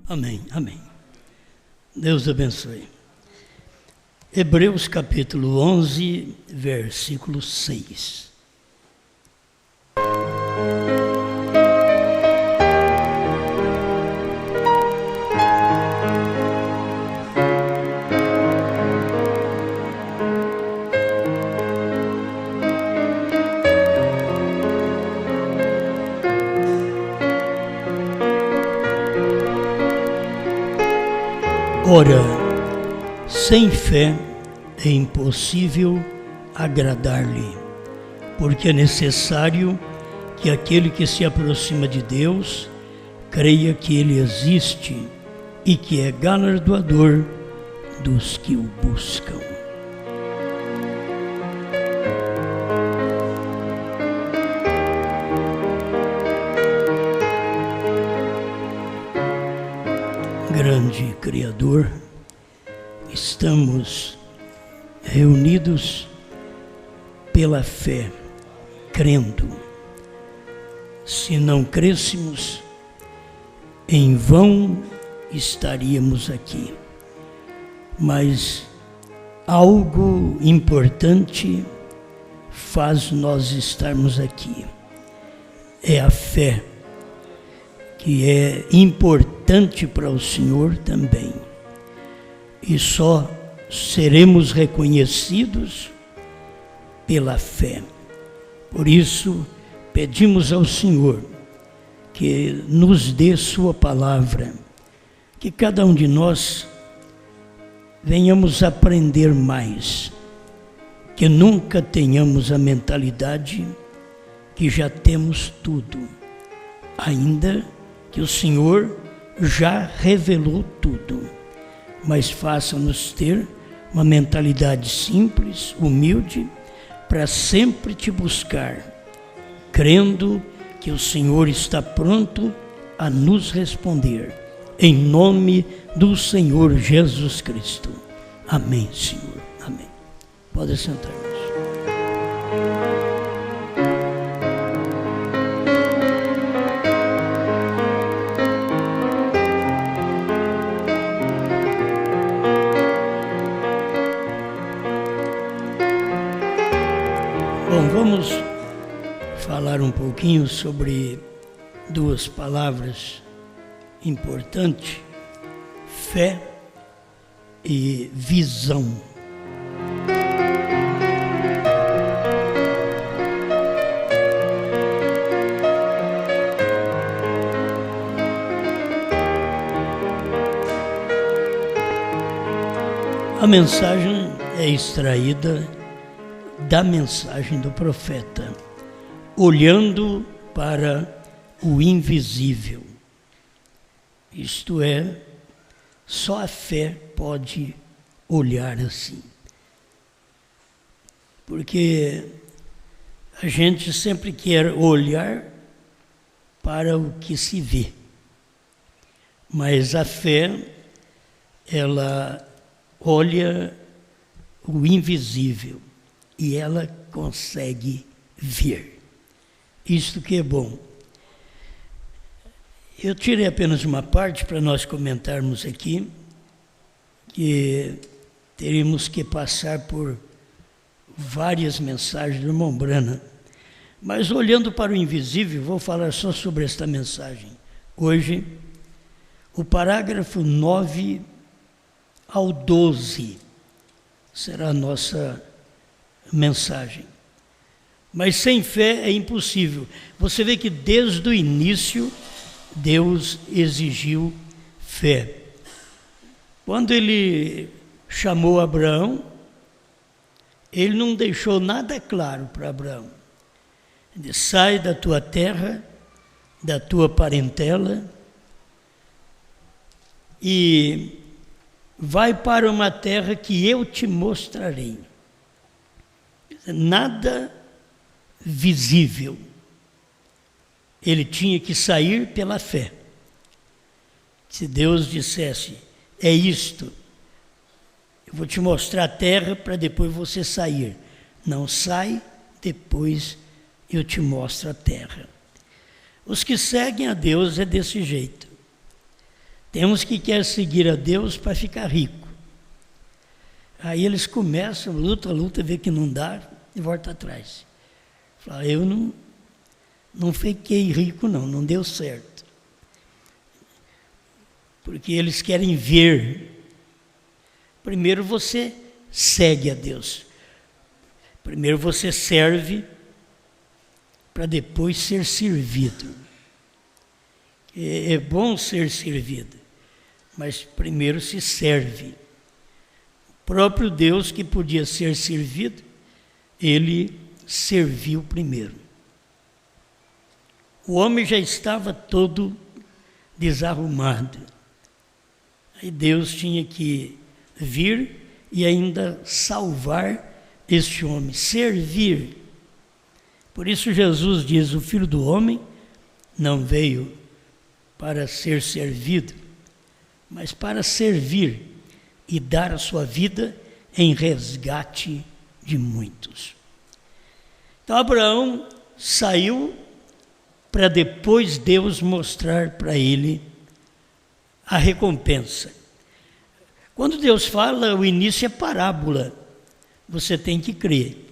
Amém, amém. Deus abençoe. Hebreus capítulo 11, versículo 6. Ora, sem fé é impossível agradar-lhe, porque é necessário que aquele que se aproxima de Deus creia que Ele existe e que é galardoador dos que o buscam. Grande Criador, estamos reunidos pela fé, crendo. Se não crêssemos, em vão estaríamos aqui. Mas algo importante faz nós estarmos aqui. É a fé, que é importante para o Senhor também. E só seremos reconhecidos pela fé. Por isso, pedimos ao Senhor que nos dê Sua palavra, que cada um de nós venhamos aprender mais, que nunca tenhamos a mentalidade que já temos tudo, ainda que o Senhor já revelou tudo, mas faça-nos ter uma mentalidade simples, humilde, para sempre te buscar, crendo que o Senhor está pronto a nos responder, em nome do Senhor Jesus Cristo. Amém, Senhor. Amém. Pode sentar-nos. Bom, vamos falar um pouquinho sobre duas palavras importantes: fé e visão. A mensagem é extraída da mensagem do profeta, olhando para o invisível. Isto é, só a fé pode olhar assim. Porque a gente sempre quer olhar para o que se vê. Mas a fé, ela olha o invisível e ela consegue ver. Isto que é bom. Eu tirei apenas uma parte para nós comentarmos aqui, que teríamos que passar por várias mensagens do irmão Branham. Mas olhando para o invisível, vou falar só sobre esta mensagem. Hoje, o parágrafo 9 ao 12 será a nossa mensagem. Mas sem fé é impossível. Você vê que desde o início Deus exigiu fé. Quando Ele chamou Abraão, Ele não deixou nada claro para Abraão. Ele disse: sai da tua terra, da tua parentela e vai para uma terra que eu te mostrarei. Nada visível. Ele tinha que sair pela fé. Se Deus dissesse: é isto, eu vou te mostrar a terra para depois você sair. Não, sai, depois eu te mostro a terra. Os que seguem a Deus é desse jeito. Tem uns que querem seguir a Deus para ficar rico. Aí eles começam, luta, vê que não dá e volta atrás. Fala, eu não fiquei rico não deu certo. Porque eles querem ver. Primeiro você segue a Deus. Primeiro você serve para depois ser servido. É bom ser servido, mas primeiro se serve. O próprio Deus que podia ser servido, ele serviu primeiro. O homem já estava todo desarrumado. Aí Deus tinha que vir e ainda salvar este homem, servir. Por isso Jesus diz, o Filho do Homem não veio para ser servido, mas para servir e dar a sua vida em resgate de muitos. Então Abraão saiu para depois Deus mostrar para ele a recompensa. Quando Deus fala, o início é parábola. Você tem que crer.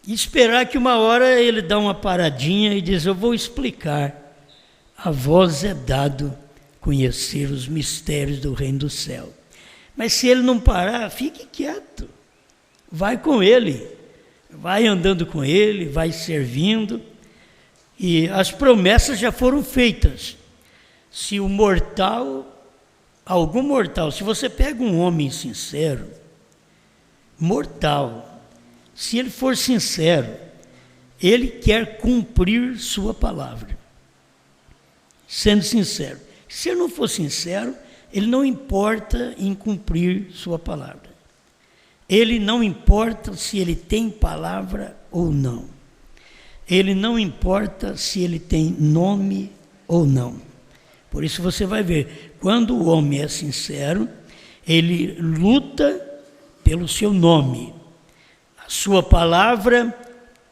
E esperar que uma hora ele dá uma paradinha e diz, eu vou explicar. A vós é dado conhecer os mistérios do reino do céu. Mas se ele não parar, fique quieto. Vai com ele. Vai andando com ele, vai servindo. E as promessas já foram feitas. Se o mortal, algum mortal, se você pega um homem sincero, mortal, se ele for sincero, ele quer cumprir sua palavra. Sendo sincero. Se ele não for sincero, ele não importa em cumprir sua palavra. Ele não importa se ele tem palavra ou não. Ele não importa se ele tem nome ou não. Por isso você vai ver, quando o homem é sincero, ele luta pelo seu nome. A sua palavra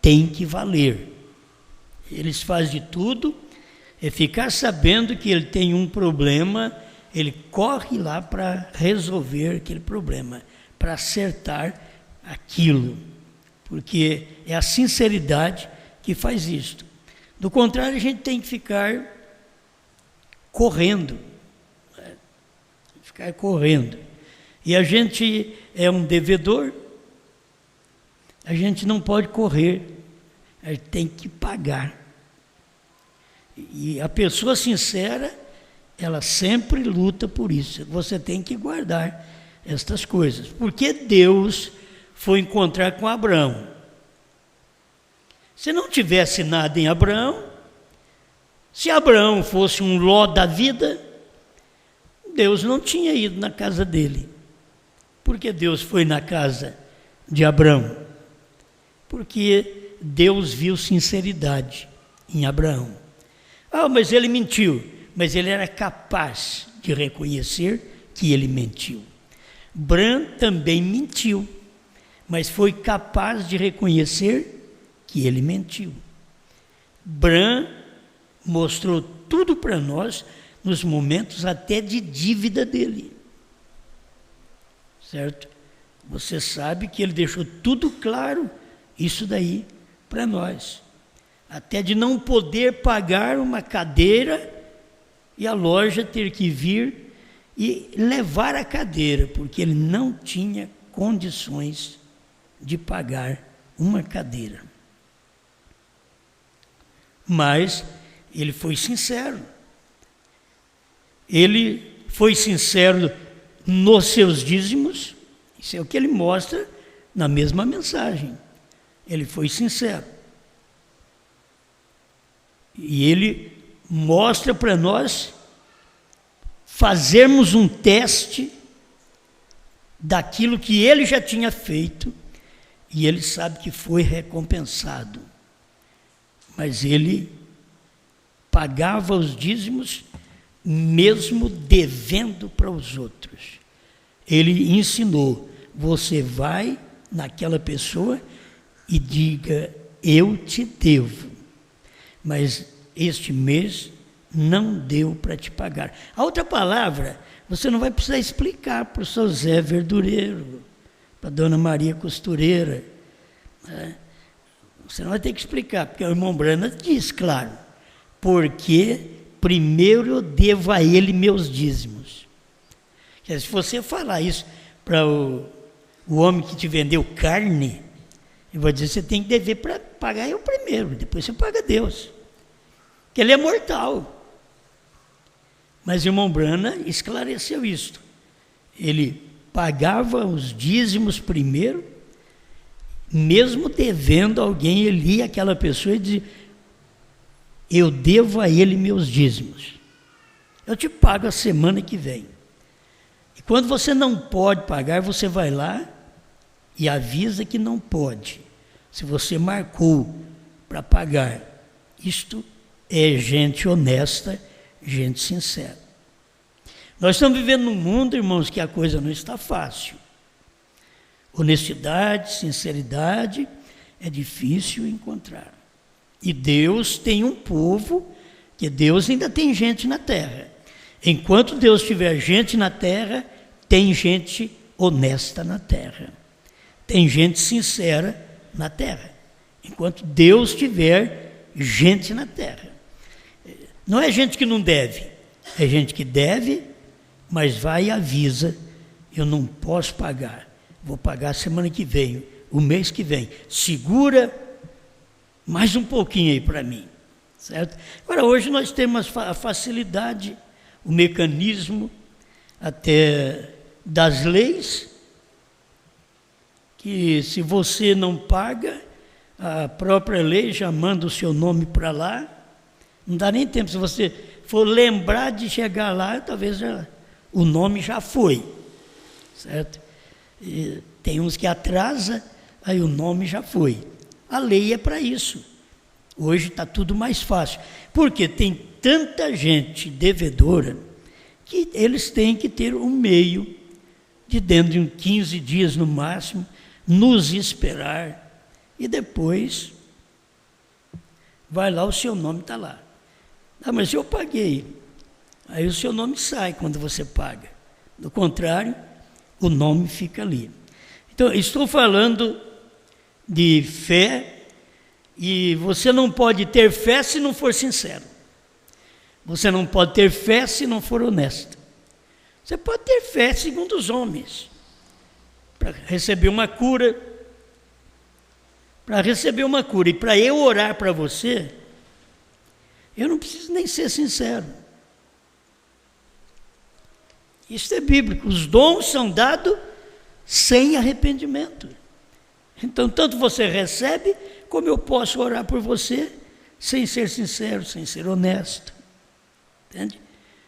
tem que valer. Eles fazem de tudo, é ficar sabendo que ele tem um problema, ele corre lá para resolver aquele problema, para acertar aquilo. Porque é a sinceridade que faz isto. Do contrário, a gente tem que ficar correndo. Ficar correndo. E a gente é um devedor, a gente não pode correr, a gente tem que pagar. E a pessoa sincera, ela sempre luta por isso. Você tem que guardar estas coisas. Porque Deus foi encontrar com Abraão. Se não tivesse nada em Abraão, se Abraão fosse um Ló da vida, Deus não tinha ido na casa dele. Por que Deus foi na casa de Abraão? Porque Deus viu sinceridade em Abraão. Ah, mas ele mentiu. Mas ele era capaz de reconhecer que ele mentiu. Bram também mentiu, mas foi capaz de reconhecer que ele mentiu. Bram mostrou tudo para nós nos momentos até de dívida dele. Certo? Você sabe que ele deixou tudo claro, isso daí, para nós. Até de não poder pagar uma cadeira e a loja ter que vir e levar a cadeira, porque ele não tinha condições de pagar uma cadeira. Mas ele foi sincero. Ele foi sincero nos seus dízimos, isso é o que ele mostra na mesma mensagem. Ele foi sincero. E ele mostra para nós fazermos um teste daquilo que ele já tinha feito, e ele sabe que foi recompensado. Mas ele pagava os dízimos mesmo devendo para os outros. Ele ensinou, você vai naquela pessoa e diga, eu te devo, mas este mês não deu para te pagar. A outra palavra, você não vai precisar explicar para o seu Zé verdureiro, para a dona Maria costureira, né? Você não vai ter que explicar, porque o irmão Brana diz, claro, porque primeiro eu devo a ele meus dízimos. Quer dizer, se você falar isso para o homem que te vendeu carne, ele vai dizer, você tem que dever para pagar eu primeiro, depois você paga Deus. Porque ele é mortal. Mas o irmão Brana esclareceu isto. Ele pagava os dízimos primeiro, mesmo devendo alguém, ele ia àquela pessoa e dizia, eu devo a ele meus dízimos. Eu te pago a semana que vem. E quando você não pode pagar, você vai lá e avisa que não pode. Se você marcou para pagar, isto é gente honesta, gente sincera. Nós estamos vivendo num mundo, irmãos, que a coisa não está fácil. Honestidade, sinceridade, é difícil encontrar. E Deus tem um povo, que Deus ainda tem gente na terra. Enquanto Deus tiver gente na terra, tem gente honesta na terra. Tem gente sincera na terra. Enquanto Deus tiver gente na terra. Não é gente que não deve, é gente que deve, mas vai e avisa, eu não posso pagar, vou pagar semana que vem, o mês que vem, segura mais um pouquinho aí para mim, certo? Agora, hoje nós temos a facilidade, o mecanismo até das leis, que se você não paga, a própria lei já manda o seu nome para lá, não dá nem tempo, se você for lembrar de chegar lá, talvez o nome já foi, certo? E tem uns que atrasa, aí o nome já foi. A lei é para isso. Hoje está tudo mais fácil, porque tem tanta gente devedora que eles têm que ter um meio de dentro de uns 15 dias no máximo, nos esperar e depois vai lá, o seu nome está lá. Ah, mas eu paguei. Aí o seu nome sai quando você paga. Do contrário, o nome fica ali. Então, estou falando de fé, e você não pode ter fé se não for sincero. Você não pode ter fé se não for honesto. Você pode ter fé segundo os homens, para receber uma cura, e para eu orar para você, eu não preciso nem ser sincero. Isso é bíblico. Os dons são dados sem arrependimento. Então, tanto você recebe, como eu posso orar por você sem ser sincero, sem ser honesto. Entende?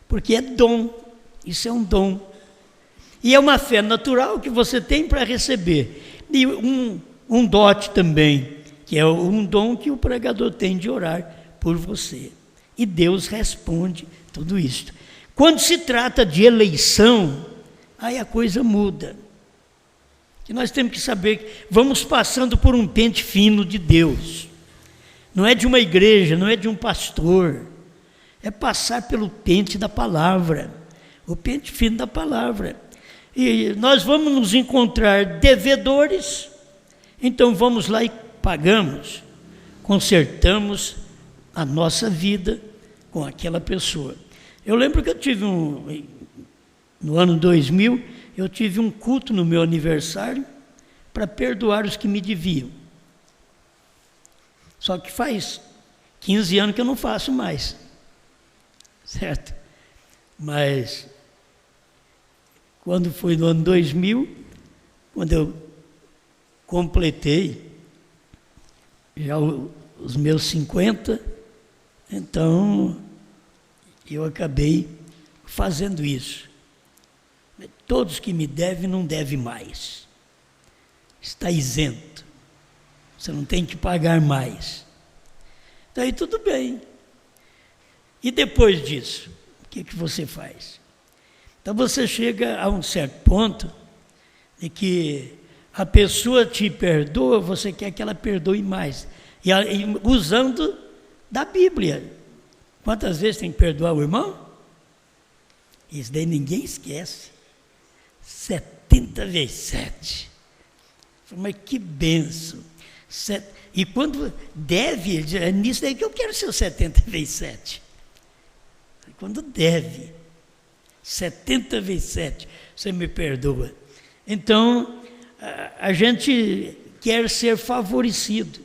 Porque é dom. Isso é um dom. E é uma fé natural que você tem para receber. E um dote também, que é um dom que o pregador tem de orar por você. E Deus responde tudo isso. Quando se trata de eleição, aí a coisa muda. Que nós temos que saber que vamos passando por um pente fino de Deus. Não é de uma igreja, não é de um pastor. É passar pelo pente da palavra. O pente fino da palavra. E nós vamos nos encontrar devedores, então vamos lá e pagamos, consertamos a nossa vida com aquela pessoa. Eu lembro que eu tive no ano 2000, eu tive um culto no meu aniversário para perdoar os que me deviam. Só que faz 15 anos que eu não faço mais, certo? Mas quando foi no ano 2000, quando eu completei já os meus 50, então eu acabei fazendo isso. Todos que me devem, não devem mais. Está isento. Você não tem que pagar mais. Então aí tudo bem. E depois disso, o que você faz? Então você chega a um certo ponto de que a pessoa te perdoa, você quer que ela perdoe mais. E usando da Bíblia. Quantas vezes tem que perdoar o irmão? Isso daí ninguém esquece. 70 vezes 7. Mas que benção. E quando deve, ele diz, é nisso daí que eu quero ser o 70 vezes 7. Quando deve, 70 vezes 7, você me perdoa. Então, a gente quer ser favorecido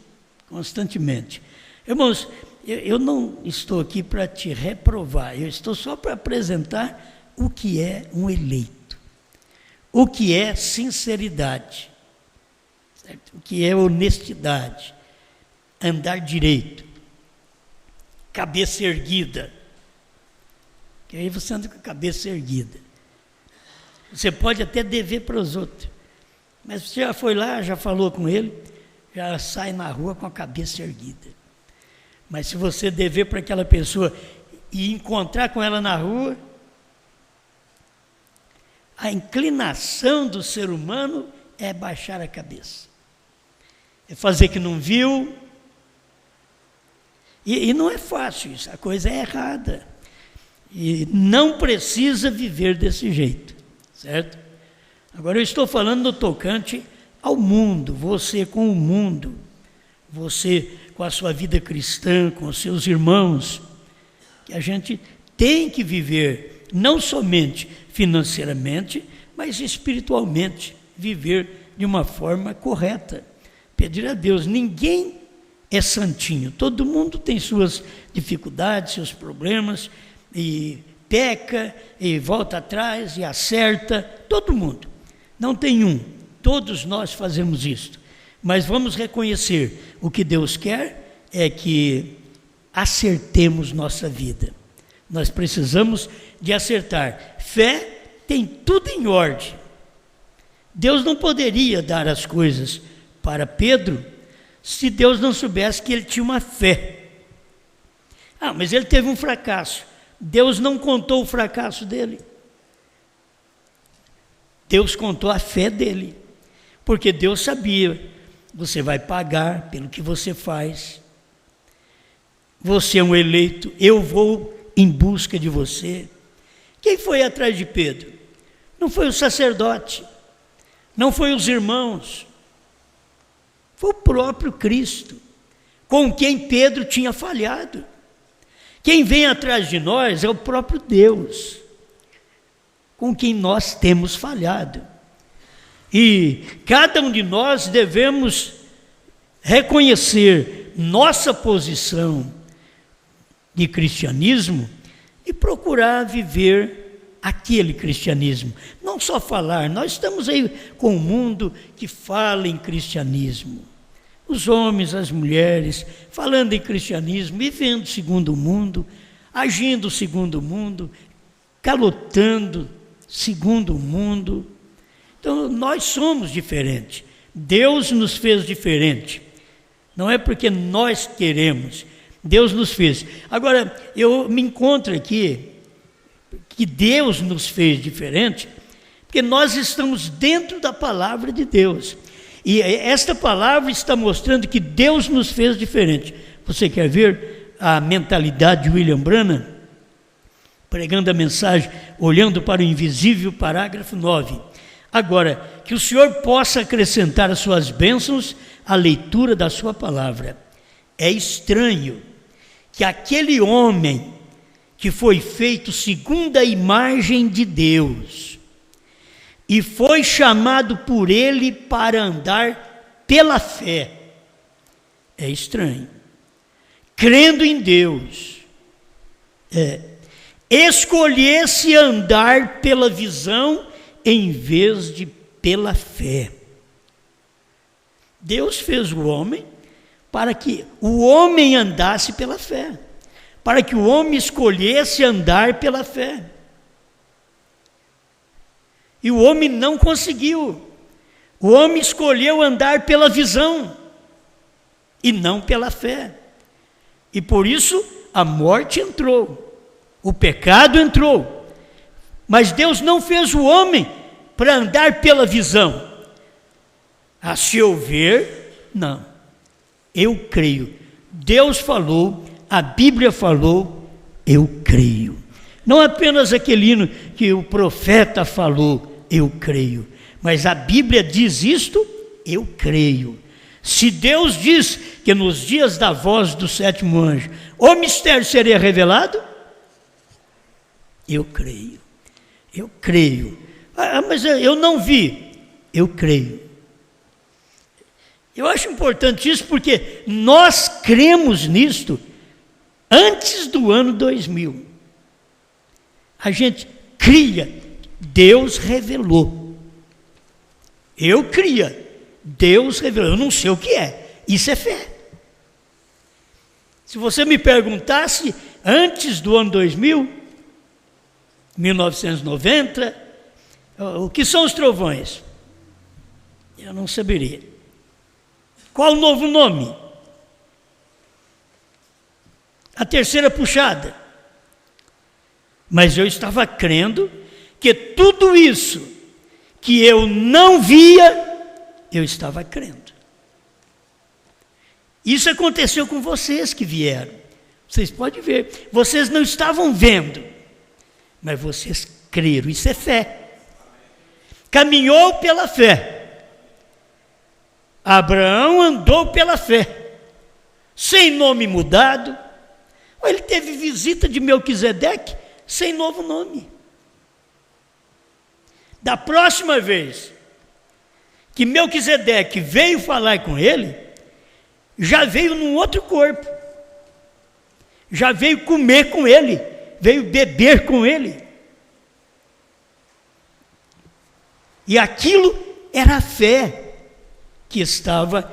constantemente. Irmãos, eu não estou aqui para te reprovar, eu estou só para apresentar o que é um eleito, o que é sinceridade, certo? O que é honestidade, andar direito, cabeça erguida, que aí você anda com a cabeça erguida. Você pode até dever para os outros, mas você já foi lá, já falou com ele, já sai na rua com a cabeça erguida. Mas se você dever para aquela pessoa e encontrar com ela na rua, a inclinação do ser humano é baixar a cabeça, é fazer que não viu, e não é fácil isso, a coisa é errada, e não precisa viver desse jeito, certo? Agora eu estou falando no tocante ao mundo, você com o mundo, você com a sua vida cristã, com os seus irmãos, que a gente tem que viver, não somente financeiramente, mas espiritualmente, viver de uma forma correta. Pedir a Deus, ninguém é santinho, todo mundo tem suas dificuldades, seus problemas, e peca, e volta atrás, e acerta, todo mundo. Não tem um, todos nós fazemos isto. Mas vamos reconhecer, o que Deus quer é que acertemos nossa vida. Nós precisamos de acertar. Fé tem tudo em ordem. Deus não poderia dar as coisas para Pedro se Deus não soubesse que ele tinha uma fé. Mas ele teve um fracasso. Deus não contou o fracasso dele. Deus contou a fé dele. Porque Deus sabia, você vai pagar pelo que você faz. Você é um eleito, eu vou em busca de você. Quem foi atrás de Pedro? Não foi o sacerdote, não foi os irmãos, foi o próprio Cristo, com quem Pedro tinha falhado. Quem vem atrás de nós é o próprio Deus, com quem nós temos falhado. E cada um de nós devemos reconhecer nossa posição de cristianismo e procurar viver aquele cristianismo. Não só falar, nós estamos aí com um mundo que fala em cristianismo. Os homens, as mulheres, falando em cristianismo, vivendo segundo o mundo, agindo segundo o mundo, calotando segundo o mundo. Então, nós somos diferentes. Deus nos fez diferente. Não é porque nós queremos, Deus nos fez. Agora, eu me encontro aqui, que Deus nos fez diferente, porque nós estamos dentro da palavra de Deus. E esta palavra está mostrando que Deus nos fez diferente. Você quer ver a mentalidade de William Branham? Pregando a mensagem, olhando para o invisível, parágrafo 9. Agora, que o Senhor possa acrescentar as suas bênçãos à leitura da sua palavra. É estranho que aquele homem que foi feito segundo a imagem de Deus e foi chamado por ele para andar pela fé, é estranho, crendo em Deus, escolhesse andar pela visão em vez de pela fé. Deus fez o homem para que o homem andasse pela fé, para que o homem escolhesse andar pela fé. E o homem não conseguiu. O homem escolheu andar pela visão e não pela fé. E por isso a morte entrou, o pecado entrou. Mas Deus não fez o homem para andar pela visão. A se eu ver, não. Eu creio. Deus falou, a Bíblia falou, eu creio. Não apenas aquele hino que o profeta falou, eu creio. Mas a Bíblia diz isto, eu creio. Se Deus diz que nos dias da voz do sétimo anjo, o mistério seria revelado, eu creio. Eu creio. Mas eu não vi. Eu creio. Eu acho importante isso porque nós cremos nisto antes do ano 2000. A gente cria, Deus revelou. Eu cria, Deus revelou. Eu não sei o que é, isso é fé. Se você me perguntasse antes do ano 2000, 1990, o que são os trovões? Eu não saberia. Qual o novo nome? A terceira puxada. Mas eu estava crendo que tudo isso que eu não via, eu estava crendo. Isso aconteceu com vocês que vieram. Vocês podem ver. Vocês não estavam vendo, mas vocês creram. Isso é fé. Caminhou pela fé. Abraão andou pela fé, sem nome mudado. Ele teve visita de Melquisedeque, sem novo nome. Da próxima vez que Melquisedeque veio falar com ele, já veio num outro corpo, já veio comer com ele, veio beber com ele. E aquilo era a fé que estava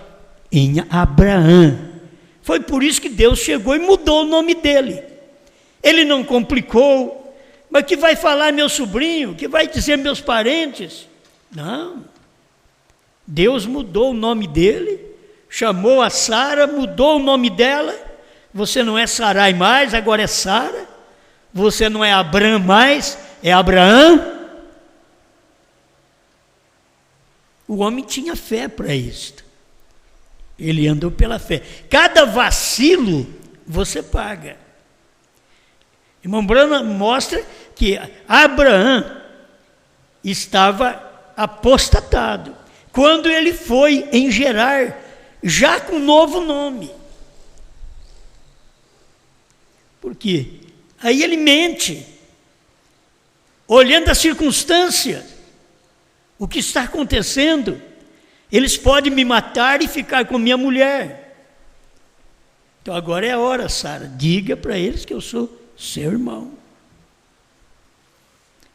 em Abraão. Foi por isso que Deus chegou e mudou o nome dele. Ele não complicou, mas que vai falar meu sobrinho, que vai dizer meus parentes. Não. Deus mudou o nome dele, chamou a Sara, mudou o nome dela. Você não é Sarai mais, agora é Sara. Você não é Abrão mais, é Abraão. O homem tinha fé para isto. Ele andou pela fé. Cada vacilo você paga. Irmão Branham mostra que Abraão estava apostatado quando ele foi em Gerar, já com novo nome. Por quê? Aí ele mente, olhando as circunstâncias. O que está acontecendo? Eles podem me matar e ficar com minha mulher. Então agora é a hora, Sara. Diga para eles que eu sou seu irmão.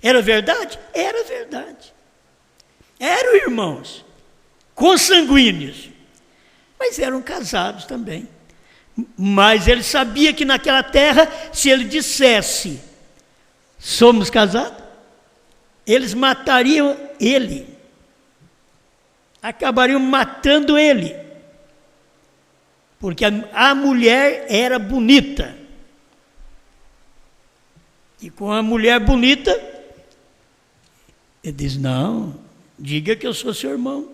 Era verdade? Era verdade. Eram irmãos, consanguíneos, mas eram casados também. Mas ele sabia que naquela terra, se ele dissesse, somos casados, eles matariam ele, acabariam matando ele, porque a mulher era bonita, e com a mulher bonita, ele diz, não, diga que eu sou seu irmão.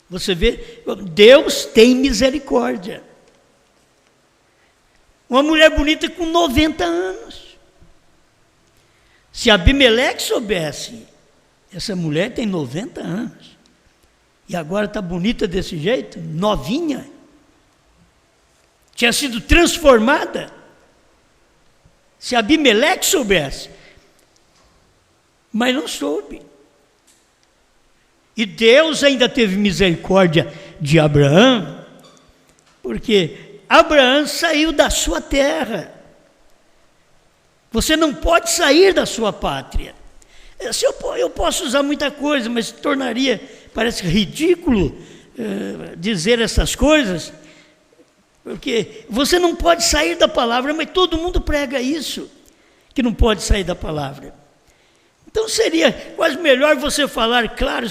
Você vê, Deus tem misericórdia. Uma mulher bonita com 90 anos. Se Abimeleque soubesse, essa mulher tem 90 anos, e agora está bonita desse jeito, novinha, tinha sido transformada. Se Abimeleque soubesse, mas não soube. E Deus ainda teve misericórdia de Abraão, porque Abraão saiu da sua terra. Você não pode sair da sua pátria. Eu posso usar muita coisa, mas tornaria, parece ridículo dizer essas coisas, porque você não pode sair da palavra, mas todo mundo prega isso, que não pode sair da palavra. Então seria quase melhor você falar, claro,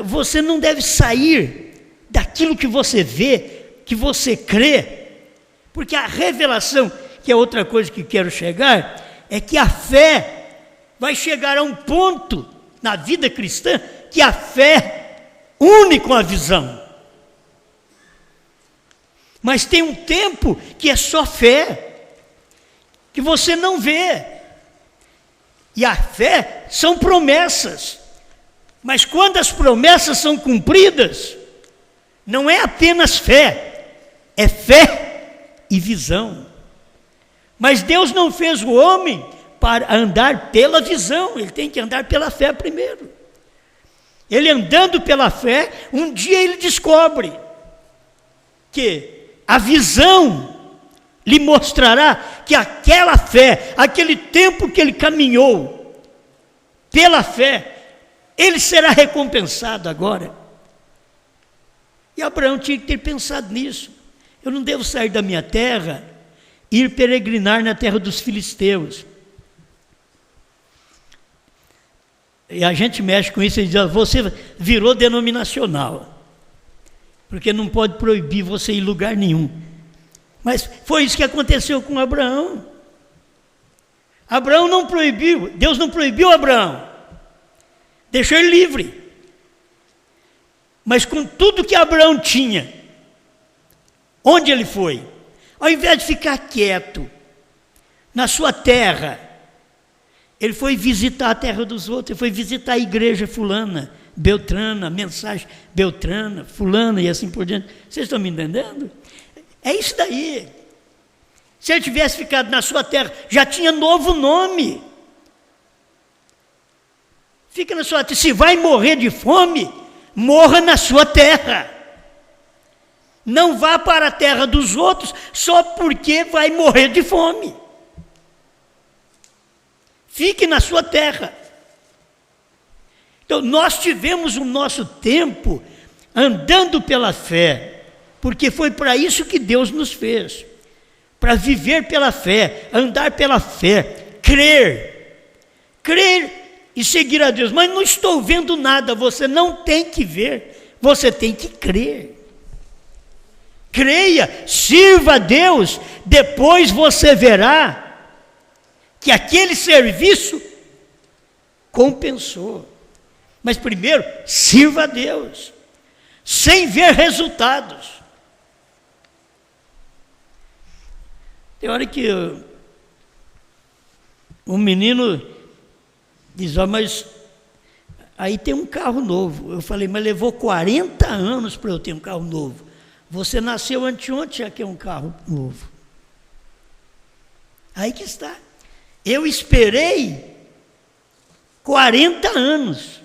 você não deve sair daquilo que você vê, que você crê, porque a revelação, que é outra coisa que quero chegar, é que a fé vai chegar a um ponto na vida cristã que a fé une com a visão. Mas tem um tempo que é só fé. que você não vê. E a fé são promessas. Mas quando as promessas são cumpridas, não é apenas fé, é fé e visão. Mas Deus não fez o homem para andar pela visão, ele tem que andar pela fé primeiro. Ele andando pela fé, um dia ele descobre que a visão lhe mostrará que aquela fé, aquele tempo que ele caminhou pela fé, ele será recompensado agora. E Abraão tinha que ter pensado nisso. Eu não devo sair da minha terra e ir peregrinar na terra dos filisteus. E a gente mexe com isso e diz, você virou denominacional, porque não pode proibir você ir em lugar nenhum. Mas foi isso que aconteceu com Abraão. Abraão não proibiu, Deus não proibiu Abraão, deixou ele livre. Mas com tudo que Abraão tinha, onde ele foi? Ao invés de ficar quieto na sua terra, ele foi visitar a terra dos outros, ele foi visitar a igreja fulana, beltrana, a mensagem beltrana, fulana e assim por diante. Vocês estão me entendendo? É isso daí. Se ele tivesse ficado na sua terra, já tinha novo nome. Fica na sua terra. Se vai morrer de fome, morra na sua terra. Não vá para a terra dos outros só porque vai morrer de fome. Fique na sua terra. Então, nós tivemos o nosso tempo andando pela fé, porque foi para isso que Deus nos fez, para viver pela fé, andar pela fé, crer e seguir a Deus. Mas não estou vendo nada, você não tem que ver, você tem que crer. Creia, sirva a Deus, depois você verá que aquele serviço compensou. Mas primeiro, sirva a Deus, sem ver resultados. Tem hora que um menino diz, mas aí tem um carro novo. Eu falei, mas levou 40 anos para eu ter um carro novo. Você nasceu anteontem, já quer um carro novo. Aí que está. Eu esperei 40 anos.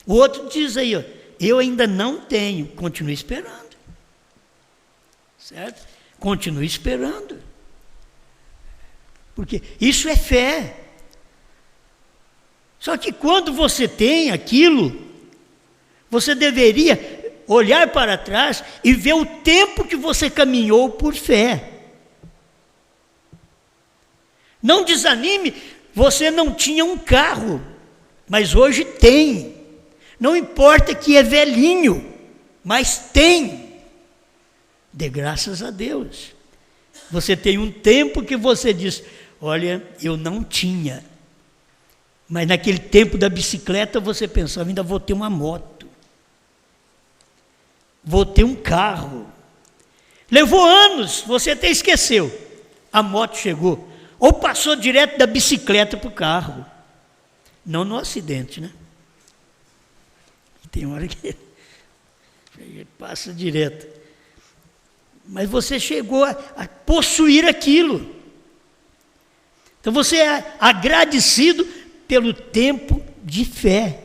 O outro diz aí, eu ainda não tenho. Continue esperando. Certo? Continue esperando. Porque isso é fé. Só que quando você tem aquilo, você deveria olhar para trás e ver o tempo que você caminhou por fé. Não desanime, você não tinha um carro, mas hoje tem. Não importa que é velhinho, mas tem. Dê graças a Deus. Você tem um tempo que você diz, olha, eu não tinha. Mas naquele tempo da bicicleta você pensava, ainda vou ter uma moto. Vou ter um carro. Levou anos, você até esqueceu. A moto chegou. Ou passou direto da bicicleta para o carro. Não no acidente, né? Tem hora que passa direto. Mas você chegou a possuir aquilo. Então você é agradecido pelo tempo de fé.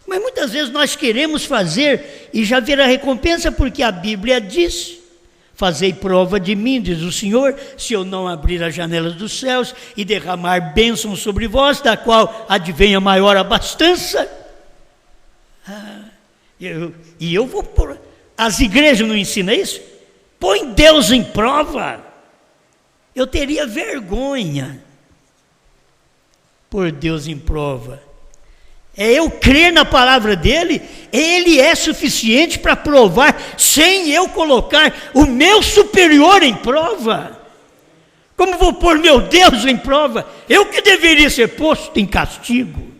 Mas muitas vezes nós queremos fazer e já ver a recompensa, porque a Bíblia diz, fazei prova de mim, diz o Senhor, se eu não abrir as janelas dos céus e derramar bênção sobre vós, da qual advém a maior abastança. Eu vou pôr. As igrejas não ensinam isso? Põe Deus em prova. Eu teria vergonha por Deus em prova. É eu crer na palavra dele, ele é suficiente para provar, sem eu colocar o meu superior em prova. Como vou pôr meu Deus em prova? Eu que deveria ser posto em castigo.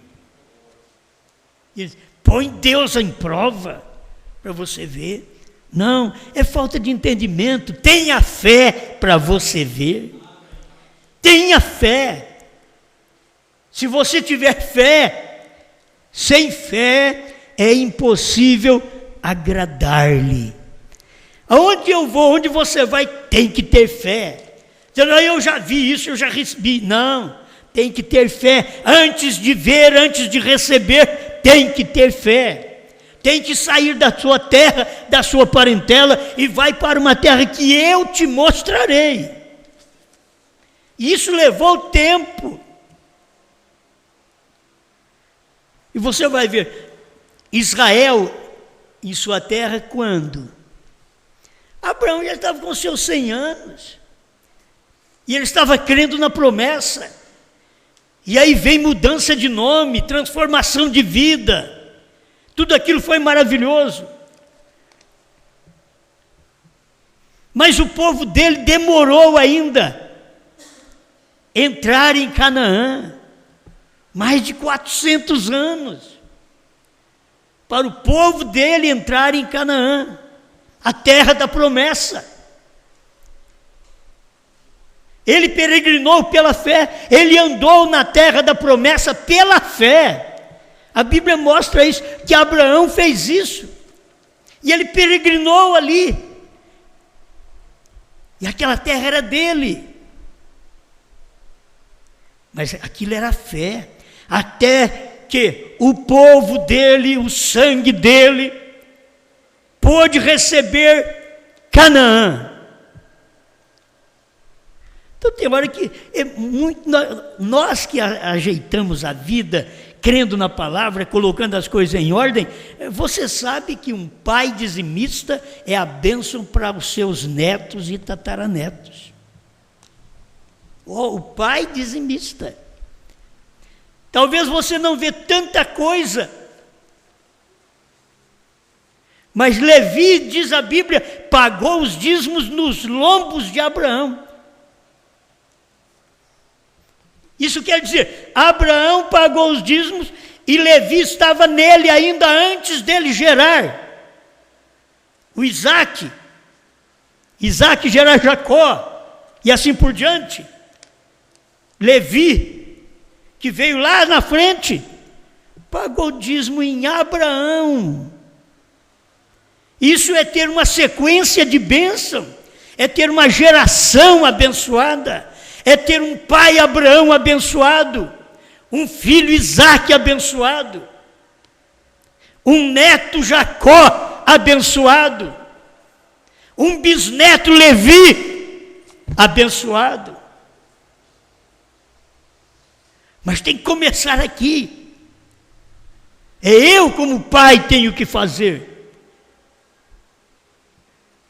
Põe Deus em prova, para você ver. Não, é falta de entendimento. Tenha fé para você ver. Tenha fé. Se você tiver fé, sem fé é impossível agradar-lhe. Aonde eu vou, onde você vai, tem que ter fé. Eu já vi isso, eu já recebi. Não, tem que ter fé. Antes de ver, antes de receber, tem que ter fé. Tem que sair da sua terra, da sua parentela, e vai para uma terra que eu te mostrarei. Isso levou tempo. E você vai ver, Israel em sua terra quando? Abraão já estava com seus 100 anos. E ele estava crendo na promessa. E aí vem mudança de nome, transformação de vida. Tudo aquilo foi maravilhoso. Mas o povo dele demorou ainda a entrar em Canaã. Mais de 400 anos. Para o povo dele entrar em Canaã, a terra da promessa. Ele peregrinou pela fé, ele andou na terra da promessa pela fé. A Bíblia mostra isso, que Abraão fez isso. E ele peregrinou ali. E aquela terra era dele. Mas aquilo era fé. Até que o povo dele, o sangue dele, pôde receber Canaã. Então tem hora que nós que ajeitamos a vida, crendo na palavra, colocando as coisas em ordem, você sabe que um pai dizimista é a bênção para os seus netos e tataranetos. O pai dizimista. Talvez você não vê tanta coisa, mas Levi, diz a Bíblia, pagou os dízimos nos lombos de Abraão. Isso quer dizer, Abraão pagou os dízimos e Levi estava nele ainda antes dele gerar o Isaac. Isaac gera Jacó e assim por diante. Levi, que veio lá na frente, pagou dízimo em Abraão. Isso é ter uma sequência de bênção, é ter uma geração abençoada, é ter um pai Abraão abençoado, um filho Isaac abençoado, um neto Jacó abençoado, um bisneto Levi abençoado. Mas tem que começar aqui. É eu como pai tenho que fazer.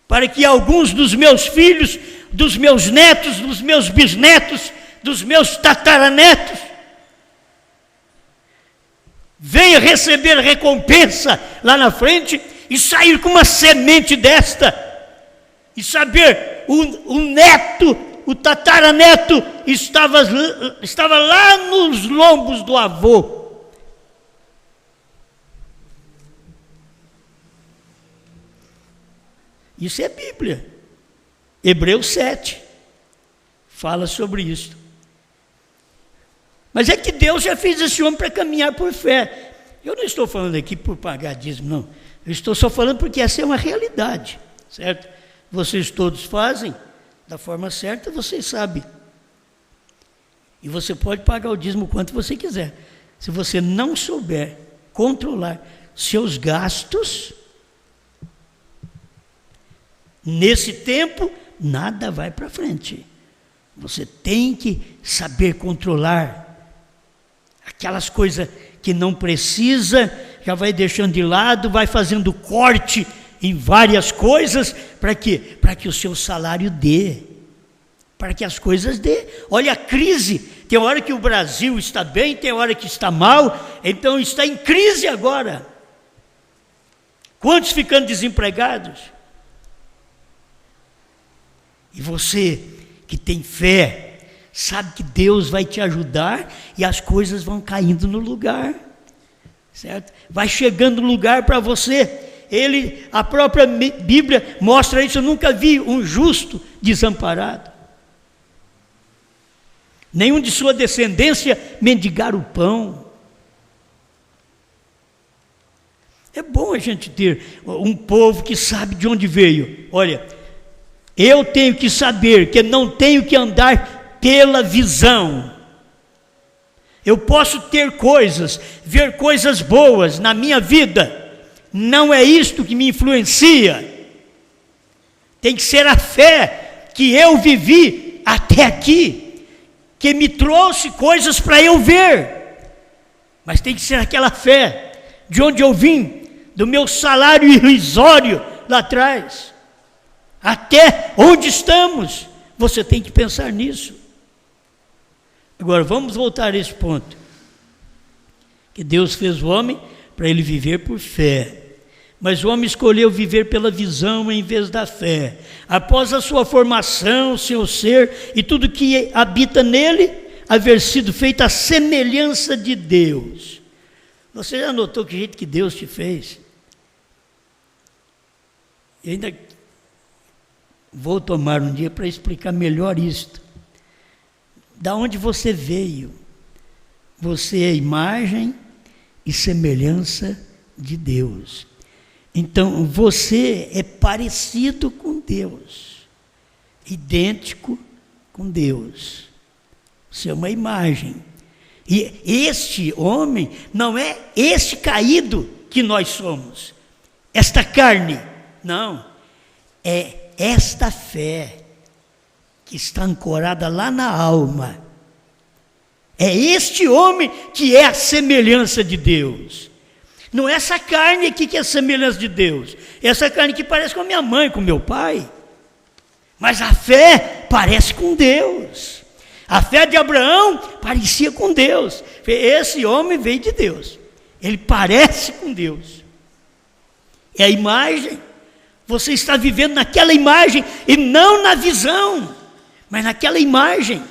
Para que alguns dos meus filhos, dos meus netos, dos meus bisnetos, dos meus tataranetos, venha receber recompensa lá na frente e sair com uma semente desta. E saber, o neto, o tataraneto estava lá nos lombos do avô. Isso é Bíblia. Hebreus 7 fala sobre isso. Mas é que Deus já fez esse homem para caminhar por fé. Eu não estou falando aqui por pagar dízimo, não. Eu estou só falando porque essa é uma realidade, certo? Vocês todos fazem da forma certa, vocês sabem. E você pode pagar o dízimo quanto você quiser. Se você não souber controlar seus gastos, nesse tempo, nada vai para frente. Você tem que saber controlar aquelas coisas que não precisa, já vai deixando de lado, vai fazendo corte em várias coisas, para quê? Para que o seu salário dê, para que as coisas dê. Olha a crise, tem hora que o Brasil está bem, tem hora que está mal, então está em crise agora. Quantos ficando desempregados? E você que tem fé, sabe que Deus vai te ajudar e as coisas vão caindo no lugar, certo? Vai chegando no lugar para você. A própria Bíblia mostra isso. Eu nunca vi um justo desamparado. nenhum de sua descendência mendigar o pão. É bom a gente ter um povo que sabe de onde veio. Olha, eu tenho que saber que não tenho que andar pela visão. Eu posso ter coisas, ver coisas boas na minha vida, não é isto que me influencia. Tem que ser a fé que eu vivi até aqui, que me trouxe coisas para eu ver. Mas tem que ser aquela fé de onde eu vim, do meu salário irrisório lá atrás, até onde estamos. Você tem que pensar nisso. Agora vamos voltar a esse ponto, que Deus fez o homem para ele viver por fé, mas o homem escolheu viver pela visão em vez da fé. Após a sua formação, seu ser e tudo que habita nele haver sido feito à semelhança de Deus. Você já notou que jeito que Deus te fez? Eu ainda vou tomar um dia para explicar melhor isto. Da onde você veio? Você é imagem e semelhança de Deus. Então, você é parecido com Deus, idêntico com Deus. Você é uma imagem. E este homem não é este caído que nós somos, esta carne. Não, é esta fé que está ancorada lá na alma. É este homem que é a semelhança de Deus. Não é essa carne aqui que é a semelhança de Deus. É essa carne que parece com a minha mãe, com o meu pai. Mas a fé parece com Deus. A fé de Abraão parecia com Deus. Esse homem veio de Deus. Ele parece com Deus. É a imagem. Você está vivendo naquela imagem e não na visão, mas naquela imagem,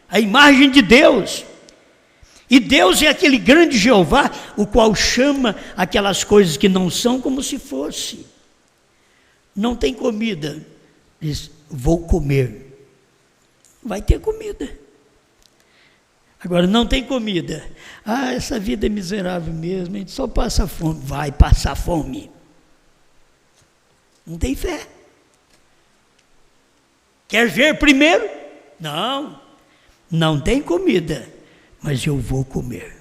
a imagem de Deus. E Deus é aquele grande Jeová, o qual chama aquelas coisas que não são como se fosse. Não tem comida, diz, vou comer. Vai ter comida. Agora, não tem comida. Ah, essa vida é miserável mesmo, a gente só passa fome. Vai passar fome. Não tem fé. Quer ver primeiro? Não, não tem comida, mas eu vou comer.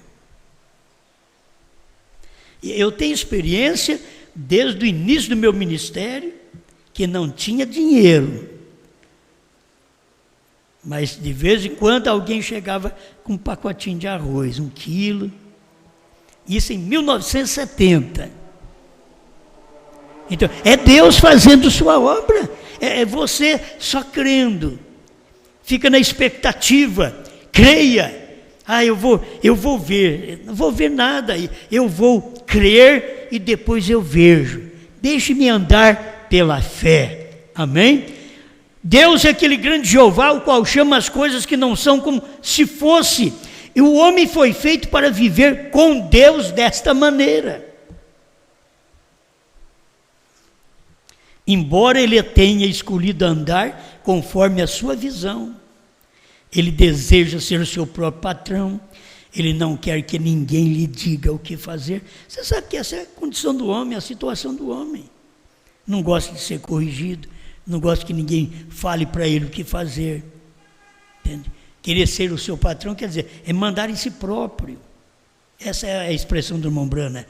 Eu tenho experiência desde o início do meu ministério, que não tinha dinheiro, mas de vez em quando alguém chegava com um pacotinho de arroz, 1 quilo, isso em 1970. Então, é Deus fazendo sua obra, é você só crendo, fica na expectativa, creia. Ah, eu vou ver, não vou ver nada, eu vou crer e depois eu vejo. Deixe-me andar pela fé, amém? Deus é aquele grande Jeová, o qual chama as coisas que não são como se fosse, e o homem foi feito para viver com Deus desta maneira. Embora ele tenha escolhido andar conforme a sua visão, ele deseja ser o seu próprio patrão, ele não quer que ninguém lhe diga o que fazer. Você sabe que essa é a condição do homem, a situação do homem. Não gosta de ser corrigido, não gosta que ninguém fale para ele o que fazer. Entende? Querer ser o seu patrão quer dizer, é mandar em si próprio. Essa é a expressão do irmão Brana.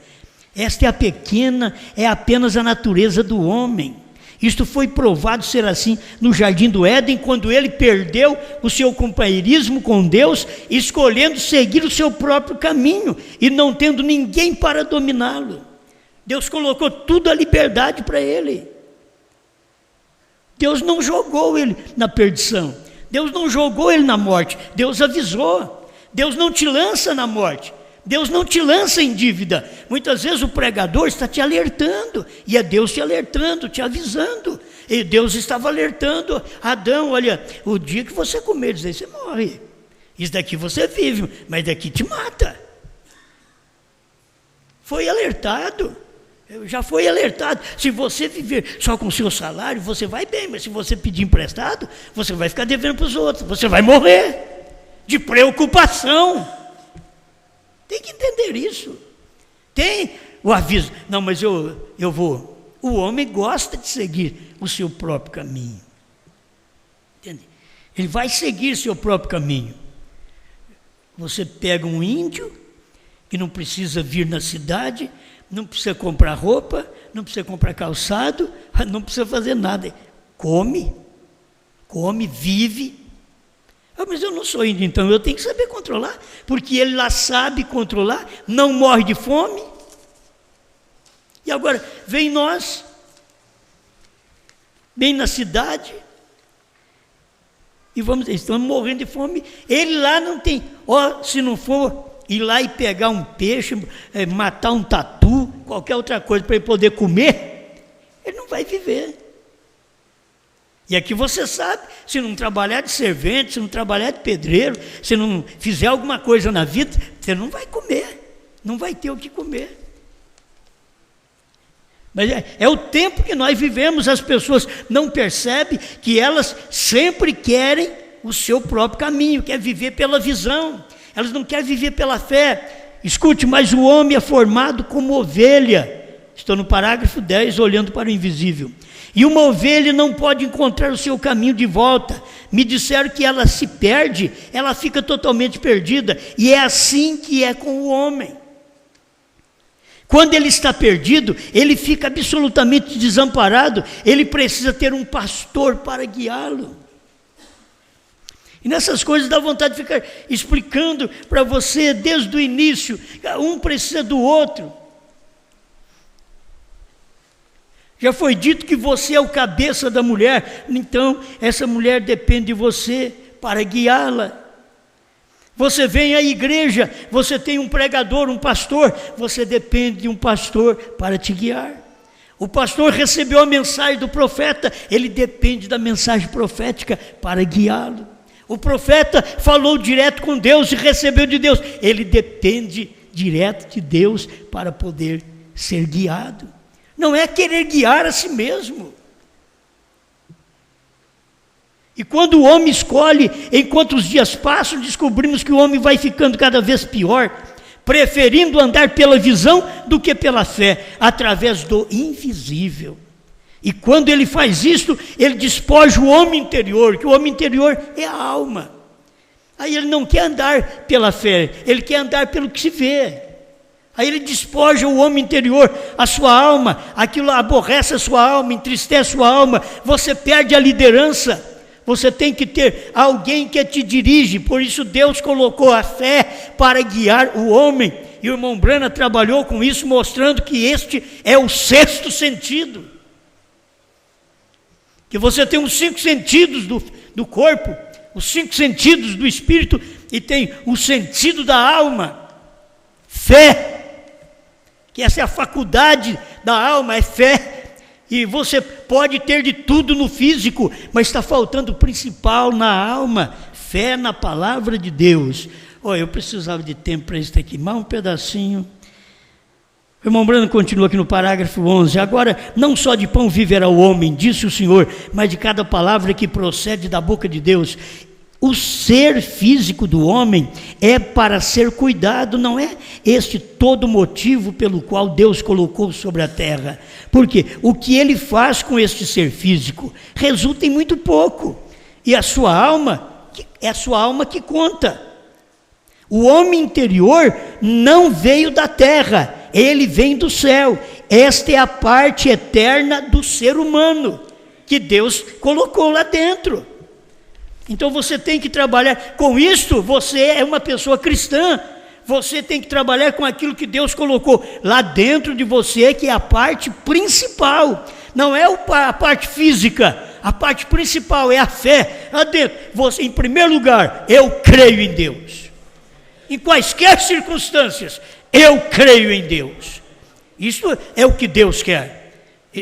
Esta é apenas a natureza do homem. Isto foi provado ser assim no Jardim do Éden, quando ele perdeu o seu companheirismo com Deus, escolhendo seguir o seu próprio caminho e não tendo ninguém para dominá-lo. Deus colocou tudo à liberdade para ele. Deus não jogou ele na perdição. Deus não jogou ele na morte. Deus avisou. Deus não te lança na morte. Deus não te lança em dívida. Muitas vezes o pregador está te alertando, e é Deus te alertando, te avisando. E Deus estava alertando Adão: olha, o dia que você comer isso daí, você morre. Isso daqui você vive, mas daqui te mata. Foi alertado. Já foi alertado. Se você viver só com o seu salário, você vai bem, mas se você pedir emprestado, você vai ficar devendo para os outros, você vai morrer. de preocupação. Tem que entender isso. Tem o aviso. Não, mas eu vou. O homem gosta de seguir o seu próprio caminho. Entende? Ele vai seguir seu próprio caminho. Você pega um índio que não precisa vir na cidade, não precisa comprar roupa, não precisa comprar calçado, não precisa fazer nada. Come, vive. Mas eu não sou índio, então eu tenho que saber controlar, porque ele lá sabe controlar, não morre de fome. E agora, vem nós, bem na cidade, e estamos morrendo de fome. Ele lá não tem, se não for ir lá e pegar um peixe, matar um tatu, qualquer outra coisa para ele poder comer, ele não vai viver. E aqui você sabe, se não trabalhar de servente, se não trabalhar de pedreiro, se não fizer alguma coisa na vida, você não vai comer, não vai ter o que comer. Mas é o tempo que nós vivemos, as pessoas não percebem que elas sempre querem o seu próprio caminho, quer viver pela visão, elas não querem viver pela fé. Escute, mas o homem é formado como ovelha. Estou no parágrafo 10, olhando para o invisível. E uma ovelha não pode encontrar o seu caminho de volta. Me disseram que ela se perde, ela fica totalmente perdida, e é assim que é com o homem. Quando ele está perdido, ele fica absolutamente desamparado, ele precisa ter um pastor para guiá-lo. E nessas coisas dá vontade de ficar explicando para você desde o início, um precisa do outro. Já foi dito que você é o cabeça da mulher, então essa mulher depende de você para guiá-la. Você vem à igreja, você tem um pregador, um pastor, você depende de um pastor para te guiar. O pastor recebeu a mensagem do profeta, ele depende da mensagem profética para guiá-lo. O profeta falou direto com Deus e recebeu de Deus, ele depende direto de Deus para poder ser guiado. Não é querer guiar a si mesmo. E quando o homem escolhe, enquanto os dias passam, descobrimos que o homem vai ficando cada vez pior, preferindo andar pela visão do que pela fé, através do invisível. E quando ele faz isso, ele despoja o homem interior, que o homem interior é a alma. Aí ele não quer andar pela fé, ele quer andar pelo que se vê. Aí ele despoja o homem interior, a sua alma, aquilo aborrece a sua alma, entristece a sua alma, você perde a liderança. Você tem que ter alguém que te dirige, por isso Deus colocou a fé para guiar o homem. E o irmão Brana trabalhou com isso, mostrando que este é o sexto sentido. Que você tem os 5 sentidos do corpo, os 5 sentidos do espírito, e tem o sentido da alma, fé, que essa é a faculdade da alma, é fé. E você pode ter de tudo no físico, mas está faltando o principal na alma, fé na palavra de Deus. Eu precisava de tempo para isso aqui, mais um pedacinho. O irmão Brano continua aqui no parágrafo 11. Agora, não só de pão viverá o homem, disse o Senhor, mas de cada palavra que procede da boca de Deus. O ser físico do homem é para ser cuidado, não é este todo motivo pelo qual Deus colocou sobre a terra. Porque o que ele faz com este ser físico resulta em muito pouco. E a sua alma, é a sua alma que conta. O homem interior não veio da terra, ele vem do céu. Esta é a parte eterna do ser humano, que Deus colocou lá dentro. Então você tem que trabalhar com isso, você é uma pessoa cristã, você tem que trabalhar com aquilo que Deus colocou lá dentro de você, que é a parte principal, não é a parte física, a parte principal é a fé. Lá dentro, você, em primeiro lugar, eu creio em Deus, em quaisquer circunstâncias, eu creio em Deus, isso é o que Deus quer,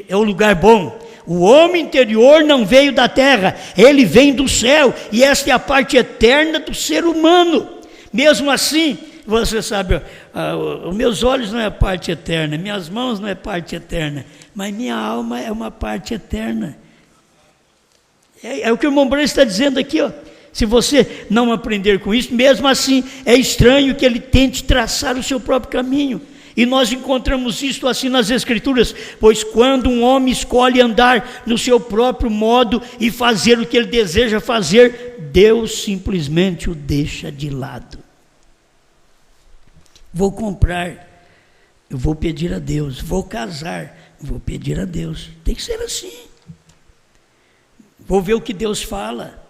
é o lugar bom. O homem interior não veio da terra, ele vem do céu, e esta é a parte eterna do ser humano. Mesmo assim, você sabe, os meus olhos não é a parte eterna, minhas mãos não é parte eterna, mas minha alma é uma parte eterna. É o que o irmão Branco está dizendo aqui, Se você não aprender com isso, mesmo assim, é estranho que ele tente traçar o seu próprio caminho. E nós encontramos isso assim nas Escrituras: pois quando um homem escolhe andar no seu próprio modo e fazer o que ele deseja fazer, Deus simplesmente o deixa de lado. Vou comprar, eu vou pedir a Deus. Vou casar, vou pedir a Deus. Tem que ser assim. Vou ver o que Deus fala.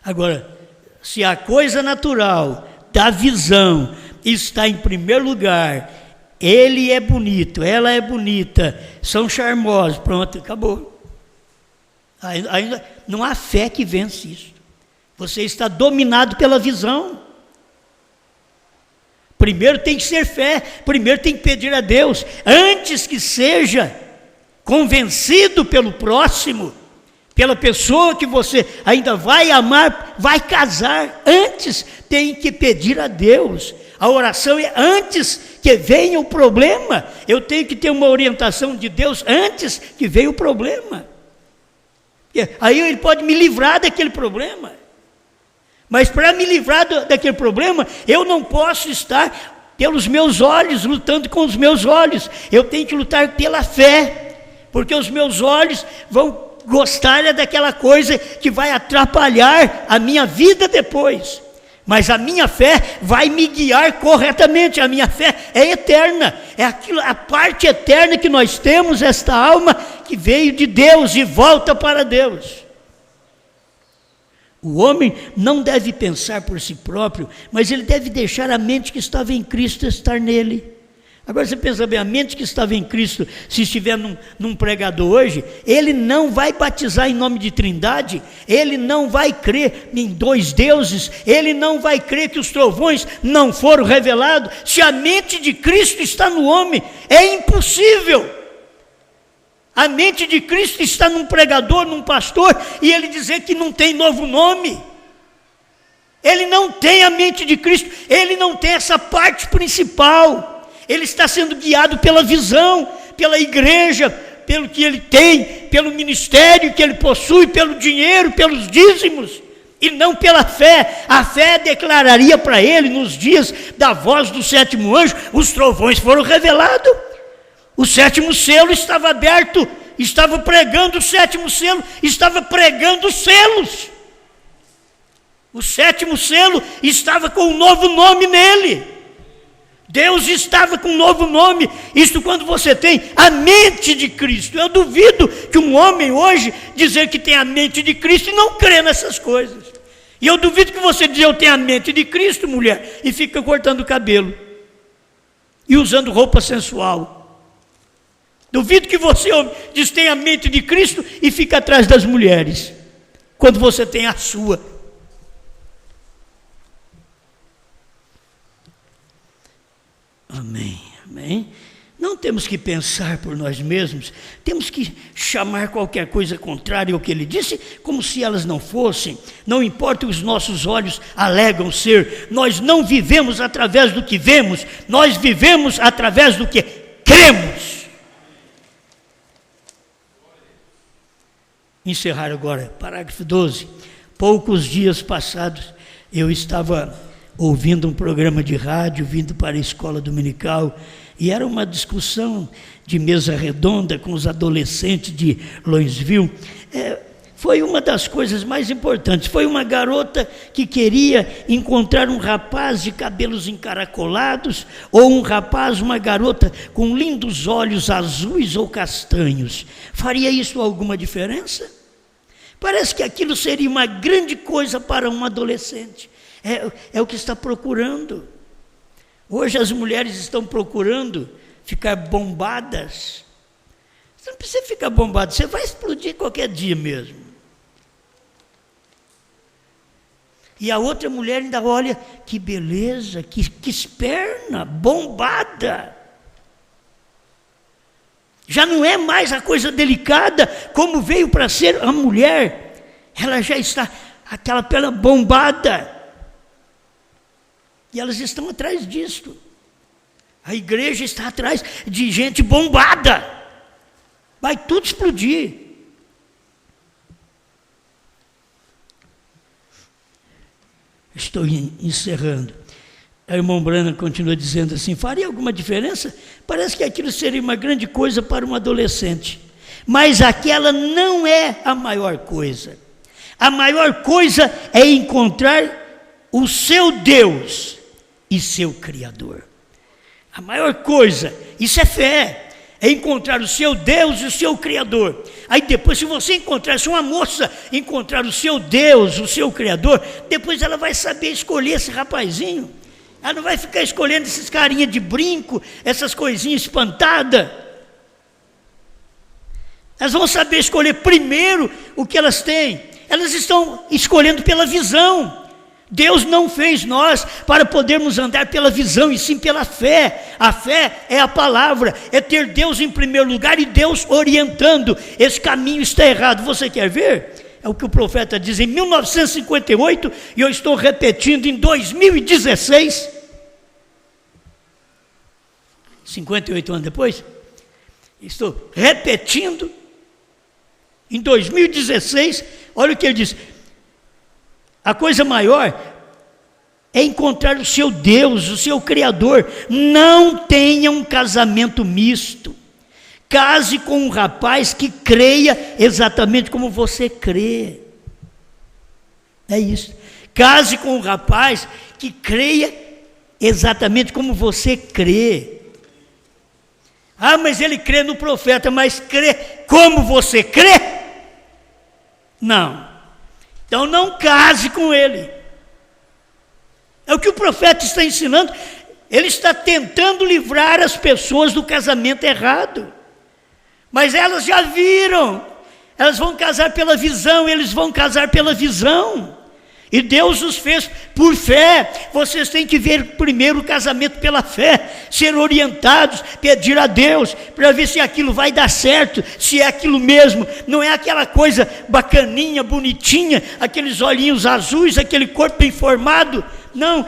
Agora, se a coisa natural da visão está em primeiro lugar, ele é bonito, ela é bonita, são charmosos, pronto, acabou. Ainda não há fé que vence isso. Você está dominado pela visão. Primeiro tem que ser fé, primeiro tem que pedir a Deus, antes que seja convencido pelo próximo, pela pessoa que você ainda vai amar, vai casar, antes tem que pedir a Deus. A oração é antes que venha o problema. Eu tenho que ter uma orientação de Deus antes que venha o problema. Aí ele pode me livrar daquele problema. Mas para me livrar daquele problema, eu não posso estar pelos meus olhos, lutando com os meus olhos. Eu tenho que lutar pela fé, porque os meus olhos vão gostar daquela coisa que vai atrapalhar a minha vida depois. Mas a minha fé vai me guiar corretamente. A minha fé é eterna, é aquilo, a parte eterna que nós temos, esta alma que veio de Deus e volta para Deus. O homem não deve pensar por si próprio, mas ele deve deixar a mente que estava em Cristo estar nele. Agora você pensa bem, a mente que estava em Cristo, se estiver num pregador hoje, ele não vai batizar em nome de Trindade, ele não vai crer em dois deuses, ele não vai crer que os trovões não foram revelados. Se a mente de Cristo está no homem, é impossível. A mente de Cristo está num pregador, num pastor, e ele dizer que não tem novo nome. Ele não tem a mente de Cristo, ele não tem essa parte principal. Ele está sendo guiado pela visão, pela igreja, pelo que ele tem, pelo ministério que ele possui, pelo dinheiro, pelos dízimos, e não pela fé. A fé declararia para ele, nos dias da voz do sétimo anjo, os trovões foram revelados. O sétimo selo estava aberto, estava pregando o sétimo selo, estava pregando os selos. O sétimo selo estava com um novo nome nele. Deus estava com um novo nome. Isto quando você tem a mente de Cristo. Eu duvido que um homem hoje dizer que tem a mente de Cristo e não crê nessas coisas. E eu duvido que você dizer eu tenho a mente de Cristo, mulher, e fica cortando o cabelo e usando roupa sensual. Duvido que você diz tem a mente de Cristo e fica atrás das mulheres, quando você tem a sua. Amém, amém. Não temos que pensar por nós mesmos, temos que chamar qualquer coisa contrária ao que ele disse, como se elas não fossem. Não importa o que os nossos olhos alegam ser, nós não vivemos através do que vemos, nós vivemos através do que cremos. Encerrar agora, parágrafo 12. Poucos dias passados, eu estava ouvindo um programa de rádio, vindo para a escola dominical, e era uma discussão de mesa redonda com os adolescentes de Louisville. Foi uma das coisas mais importantes. Foi uma garota que queria encontrar um rapaz de cabelos encaracolados, ou um rapaz, uma garota com lindos olhos azuis ou castanhos. Faria isso alguma diferença? Parece que aquilo seria uma grande coisa para um adolescente. É o que está procurando. Hoje as mulheres estão procurando ficar bombadas. Você não precisa ficar bombado, você vai explodir qualquer dia mesmo. E a outra mulher ainda olha, que beleza, que perna, bombada. Já não é mais a coisa delicada, como veio para ser a mulher. Ela já está, aquela perna bombada. E elas estão atrás disto. A igreja está atrás de gente bombada. Vai tudo explodir. estou encerrando. A irmã Brana continua dizendo assim: faria alguma diferença? Parece que aquilo seria uma grande coisa para um adolescente, mas aquela não é a maior coisa. A maior coisa é encontrar o seu Deus e seu Criador. A maior coisa, isso é fé, é encontrar o seu Deus e o seu Criador. Aí depois, se você encontrar, se uma moça encontrar o seu Deus, o seu Criador, depois ela vai saber escolher esse rapazinho. Ela não vai ficar escolhendo esses carinhas de brinco, essas coisinhas espantadas. Elas vão saber escolher primeiro o que elas têm. Elas estão escolhendo pela visão. Deus não fez nós para podermos andar pela visão, e sim pela fé. A fé é a palavra, é ter Deus em primeiro lugar e Deus orientando. Esse caminho está errado. Você quer ver? É o que o profeta diz em 1958, e eu estou repetindo em 2016. 58 anos depois, estou repetindo em 2016. Olha o que ele diz: a coisa maior é encontrar o seu Deus, o seu Criador. Não tenha um casamento misto. Case com um rapaz que creia exatamente como você crê. É isso. Case com um rapaz que creia exatamente como você crê. Ah, mas ele crê no profeta, mas crê como você crê? Não. Então não case com ele. É o que o profeta está ensinando. Ele está tentando livrar as pessoas do casamento errado. Mas elas já viram. Elas vão casar pela visão, eles vão casar pela visão. E Deus os fez por fé. Vocês têm que ver primeiro o casamento pela fé, ser orientados, pedir a Deus para ver se aquilo vai dar certo, se é aquilo mesmo. Não é aquela coisa bacaninha, bonitinha, aqueles olhinhos azuis, aquele corpo bem formado. Não,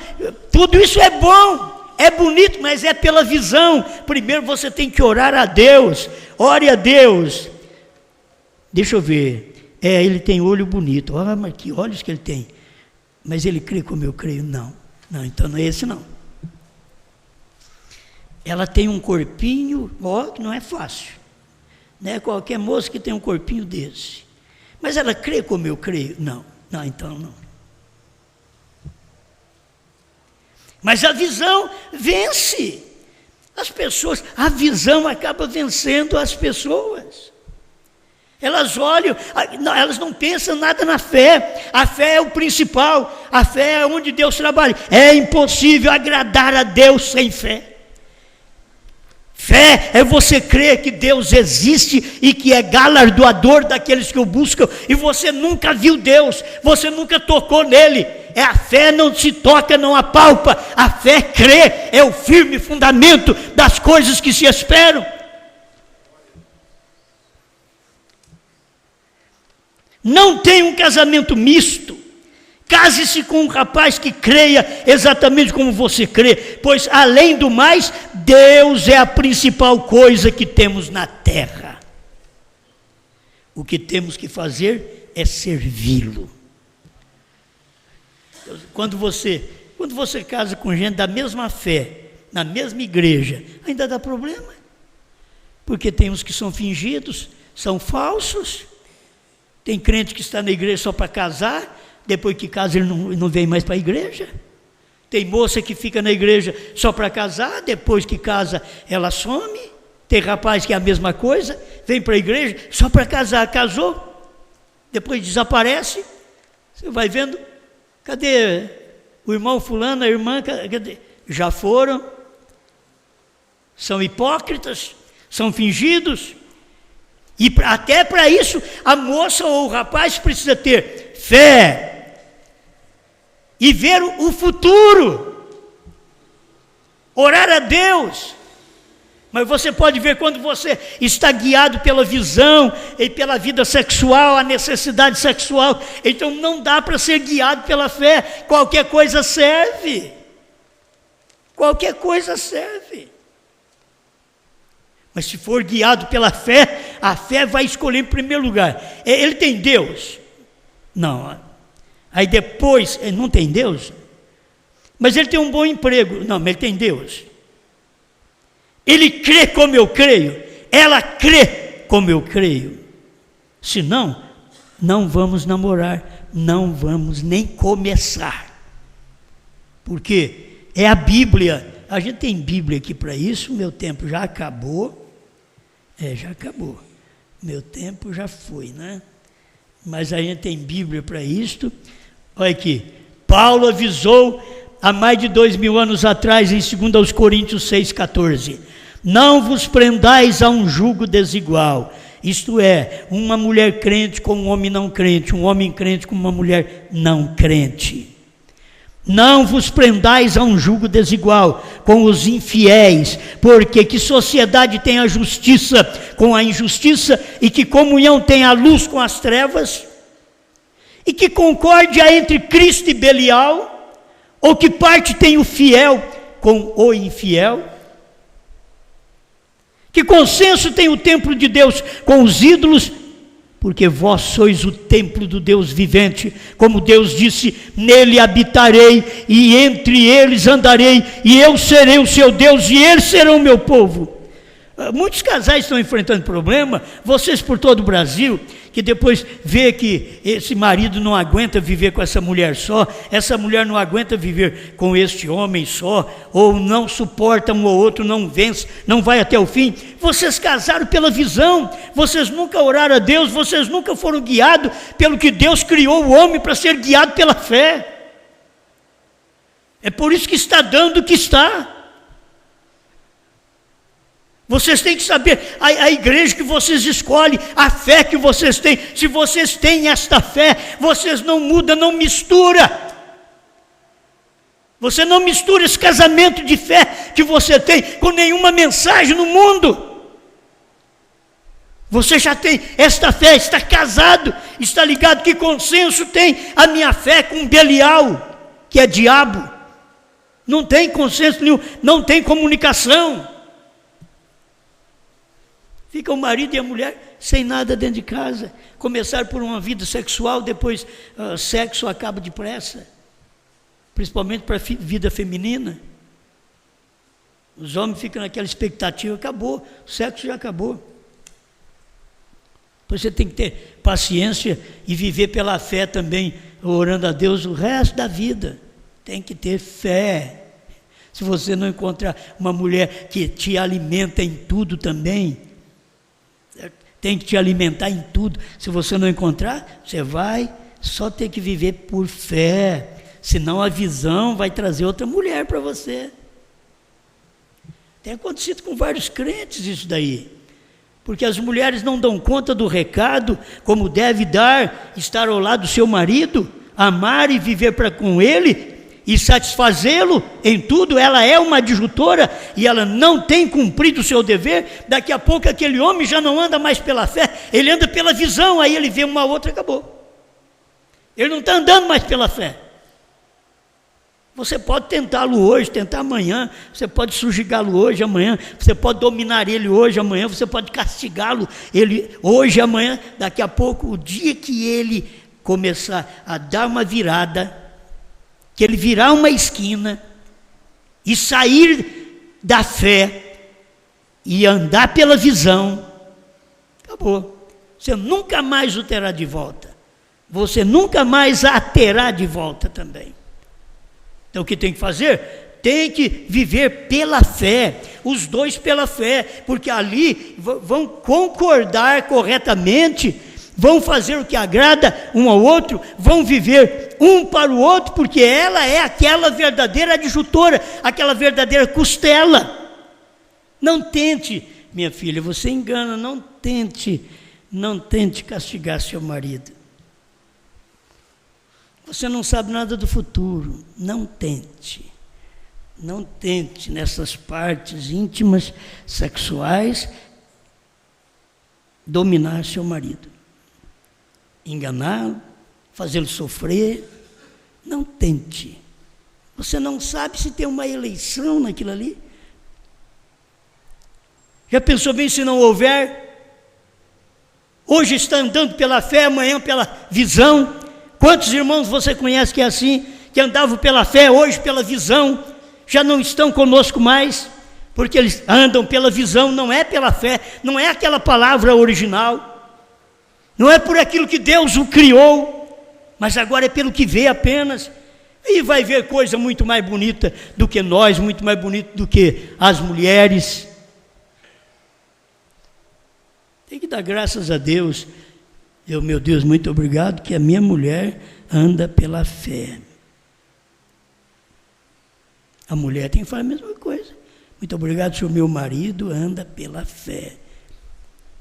tudo isso é bom, é bonito, mas é pela visão. Primeiro você tem que orar a Deus. Ore a Deus. Deixa eu ver. Ele tem olho bonito. Ah, mas que olhos que ele tem. Mas ele crê como eu creio? Não, então não é esse não. Ela tem um corpinho, que não é fácil. Não é qualquer moça que tem um corpinho desse. Mas ela crê como eu creio? Não, então não. Mas a visão vence as pessoas. A visão acaba vencendo as pessoas. Elas olham, elas não pensam nada na fé. A fé é o principal. A fé é onde Deus trabalha. É impossível agradar a Deus sem fé. Fé é você crer que Deus existe e que é galardoador daqueles que o buscam. E você nunca viu Deus, você nunca tocou nele. A fé não se toca, não apalpa. A fé crê, é o firme fundamento das coisas que se esperam. Não tenha um casamento misto. Case-se com um rapaz que creia exatamente como você crê, pois além do mais, Deus é a principal coisa que temos na terra. O que temos que fazer é servi-lo. Quando você casa com gente da mesma fé, na mesma igreja, ainda dá problema, porque tem uns que são fingidos, são falsos. Tem crente que está na igreja só para casar, depois que casa ele não vem mais para a igreja. Tem moça que fica na igreja só para casar, depois que casa ela some. Tem rapaz que é a mesma coisa, vem para a igreja só para casar, casou, depois desaparece. Você vai vendo, cadê o irmão fulano, a irmã, cadê? Já foram, são hipócritas, são fingidos. E até para isso, a moça ou o rapaz precisa ter fé e ver o futuro, orar a Deus. Mas você pode ver quando você está guiado pela visão e pela vida sexual, a necessidade sexual, então não dá para ser guiado pela fé. Qualquer coisa serve. Qualquer coisa serve. Mas se for guiado pela fé, a fé vai escolher em primeiro lugar. Ele tem Deus? Não. Aí depois, ele não tem Deus? Mas ele tem um bom emprego. Não, mas ele tem Deus. Ele crê como eu creio. Ela crê como eu creio. Senão, não vamos namorar. Não vamos nem começar. Porque é a Bíblia. A gente tem Bíblia aqui para isso. Meu tempo já acabou. Já acabou. Meu tempo já foi, né? Mas a gente tem Bíblia para isto. Olha aqui. Paulo avisou há mais de 2000 anos atrás, em 2 Coríntios 6,14. Não vos prendais a um jugo desigual. Isto é, uma mulher crente com um homem não crente, um homem crente com uma mulher não crente. Não vos prendais a um jugo desigual com os infiéis, porque que sociedade tem a justiça com a injustiça, e que comunhão tem a luz com as trevas, e que concórdia entre Cristo e Belial, ou que parte tem o fiel com o infiel? Que consenso tem o templo de Deus com os ídolos? Porque vós sois o templo do Deus vivente, como Deus disse, nele habitarei, e entre eles andarei, e eu serei o seu Deus, e eles serão o meu povo. Muitos casais estão enfrentando problema, vocês por todo o Brasil, que depois vê que esse marido não aguenta viver com essa mulher só, essa mulher não aguenta viver com este homem só, ou não suporta um ou outro, não vence, não vai até o fim. Vocês casaram pela visão, vocês nunca oraram a Deus, vocês nunca foram guiados pelo que Deus criou o homem para ser guiado pela fé. É por isso que está dando o que está. Vocês têm que saber, a igreja que vocês escolhem, a fé que vocês têm, se vocês têm esta fé, vocês não mudam, não misturam. Você não mistura esse casamento de fé que você tem com nenhuma mensagem no mundo. Você já tem esta fé, está casado, está ligado, que consenso tem a minha fé com Belial, que é diabo? Não tem consenso nenhum, não tem comunicação. Fica o marido e a mulher sem nada dentro de casa. Começar por uma vida sexual, depois sexo acaba depressa. Principalmente para a vida feminina. Os homens ficam naquela expectativa, acabou, o sexo já acabou. Depois você tem que ter paciência e viver pela fé também, orando a Deus o resto da vida. Tem que ter fé. Se você não encontrar uma mulher que te alimenta em tudo também, tem que te alimentar em tudo. Se você não encontrar, você vai só ter que viver por fé. Senão a visão vai trazer outra mulher para você. Tem acontecido com vários crentes isso daí. Porque as mulheres não dão conta do recado, como deve dar, estar ao lado do seu marido, amar e viver com ele, e satisfazê-lo em tudo. Ela é uma adjutora e ela não tem cumprido o seu dever. Daqui a pouco aquele homem já não anda mais pela fé, ele anda pela visão, aí ele vê uma outra, acabou. Ele não está andando mais pela fé. Você pode tentá-lo hoje, tentar amanhã, você pode subjugá-lo hoje, amanhã, você pode dominar ele hoje, amanhã, você pode castigá-lo ele hoje, amanhã. Daqui a pouco, o dia que ele começar a dar uma virada, que ele virar uma esquina e sair da fé e andar pela visão, acabou. Você nunca mais o terá de volta. Você nunca mais a terá de volta também. Então o que tem que fazer? Tem que viver pela fé, os dois pela fé, porque ali vão concordar corretamente, vão fazer o que agrada um ao outro, vão viver um para o outro, porque ela é aquela verdadeira adjutora, aquela verdadeira costela. Não tente, minha filha, você engana, não tente castigar seu marido. Você não sabe nada do futuro, não tente nessas partes íntimas, sexuais, dominar seu marido. Enganá-lo, fazê-lo sofrer, não tente. Você não sabe se tem uma eleição naquilo ali. Já pensou bem se não houver? Hoje está andando pela fé, amanhã pela visão. Quantos irmãos você conhece que é assim? que andavam pela fé, hoje pela visão, já não estão conosco mais, porque eles andam pela visão, não é pela fé, não é aquela palavra original, não é por aquilo que Deus o criou, mas agora é pelo que vê apenas, e vai ver coisa muito mais bonita do que nós, muito mais bonita do que as mulheres. Tem que dar graças a Deus. Meu Deus, muito obrigado, que a minha mulher anda pela fé. A mulher tem que fazer a mesma coisa. Muito obrigado, senhor, meu marido anda pela fé.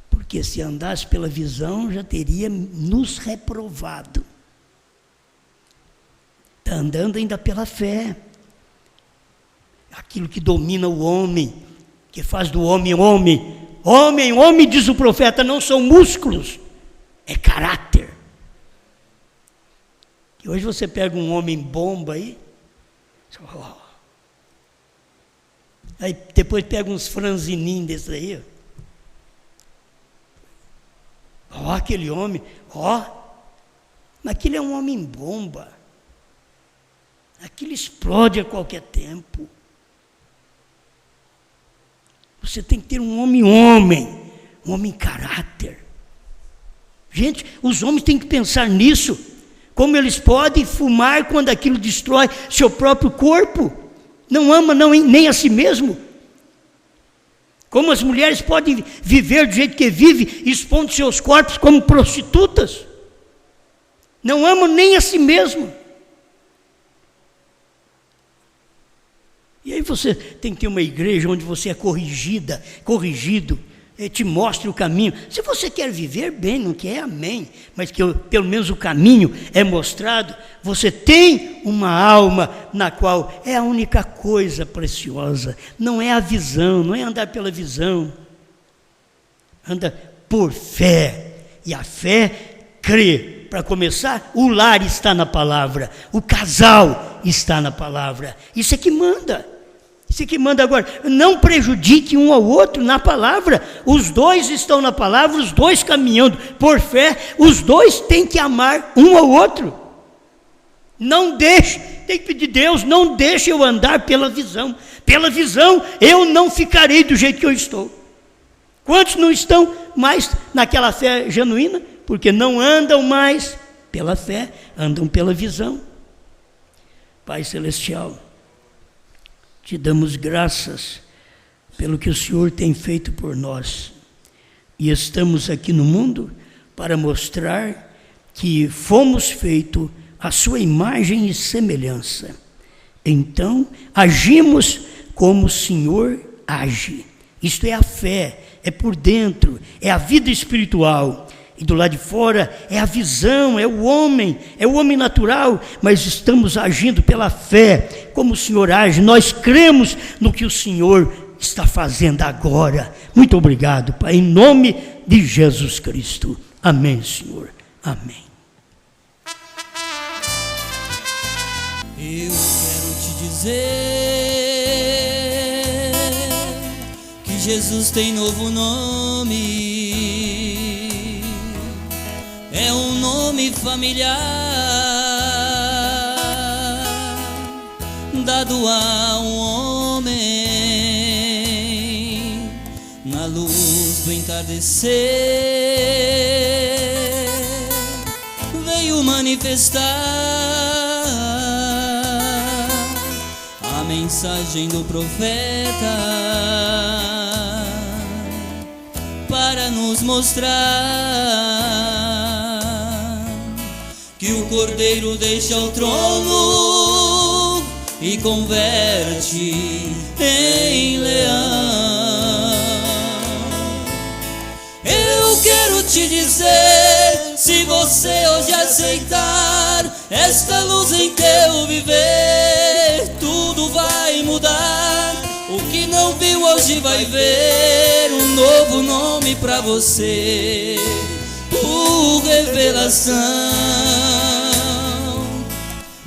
Porque se andasse pela visão, já teria nos reprovado. Está andando ainda pela fé. Aquilo que domina o homem, que faz do homem homem. Homem, diz o profeta, não são músculos, é caráter. E hoje você pega um homem bomba aí, aí depois pega uns franzininhos desses aí, aquele homem, mas aquele é um homem bomba, aquilo explode a qualquer tempo. Você tem que ter um homem caráter. Gente, os homens têm que pensar nisso, como eles podem fumar quando aquilo destrói seu próprio corpo, não ama nem a si mesmo, como as mulheres podem viver do jeito que vivem, expondo seus corpos como prostitutas, não amam nem a si mesmo. E aí você tem que ter uma igreja onde você é corrigido, te mostre o caminho. Se você quer viver bem, não quer, amém, mas que pelo menos o caminho é mostrado, você tem uma alma na qual é a única coisa preciosa, não é a visão, não é andar pela visão, anda por fé, e a fé crê. Para começar, o lar está na palavra, o casal está na palavra, isso é que manda. Isso que manda agora, não prejudique um ao outro na palavra, os dois estão na palavra, os dois caminhando por fé, os dois têm que amar um ao outro, não deixe, tem que pedir a Deus, não deixe eu andar pela visão eu não ficarei do jeito que eu estou. Quantos não estão mais naquela fé genuína? Porque não andam mais pela fé, andam pela visão. Pai Celestial, te damos graças pelo que o Senhor tem feito por nós. E estamos aqui no mundo para mostrar que fomos feitos à sua imagem e semelhança. Então, agimos como o Senhor age. Isto é a fé, é por dentro, é a vida espiritual. E do lado de fora é a visão, é o homem natural, mas estamos agindo pela fé, como o Senhor age, nós cremos no que o Senhor está fazendo agora. Muito obrigado, Pai, em nome de Jesus Cristo. Amém, Senhor. Amém. Eu quero te dizer que Jesus tem novo nome. É um nome familiar, dado a um homem, na luz do entardecer, veio manifestar a mensagem do profeta, para nos mostrar que o Cordeiro deixa o trono e converte em leão. Eu quero te dizer, se você hoje aceitar esta luz em teu viver, tudo vai mudar. O que não viu hoje vai ver um novo nome pra você, por revelação.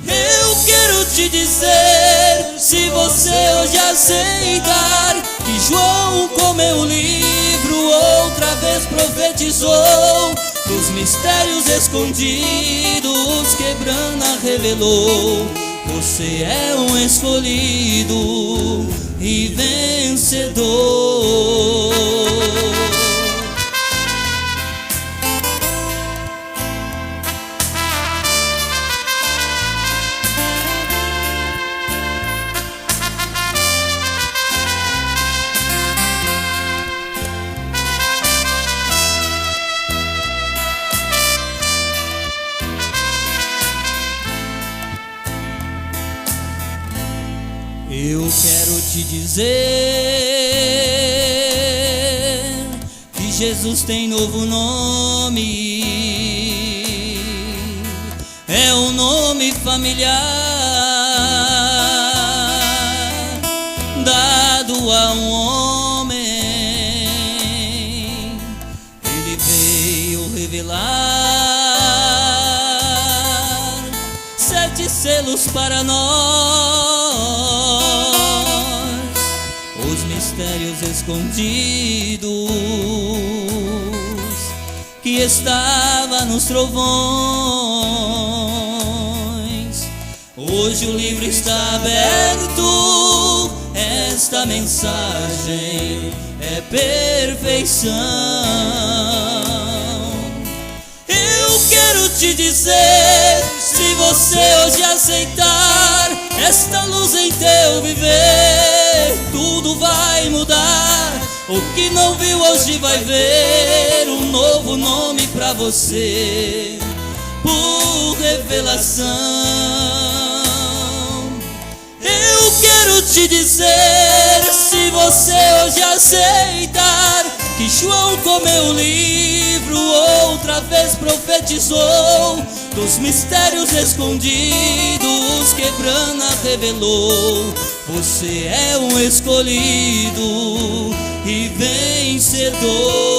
Eu quero te dizer, se você hoje aceitar que João, com meu livro, outra vez profetizou dos mistérios escondidos, quebrando revelou, Você é um escolhido e vencedor. Eu quero te dizer que Jesus tem novo nome, é um nome familiar, dado a um homem. Ele veio revelar 7 selos para nós, os mistérios escondidos que estava nos trovões. Hoje o livro está aberto, esta mensagem é perfeição. Eu quero te dizer, se você hoje aceitar esta luz em teu viver, tudo vai mudar. O que não viu hoje vai ver um novo nome pra você, por revelação. Eu quero te dizer, se você hoje aceitar que João comeu o livro, outra vez profetizou dos mistérios escondidos que Brana revelou. Você é um escolhido e vencedor.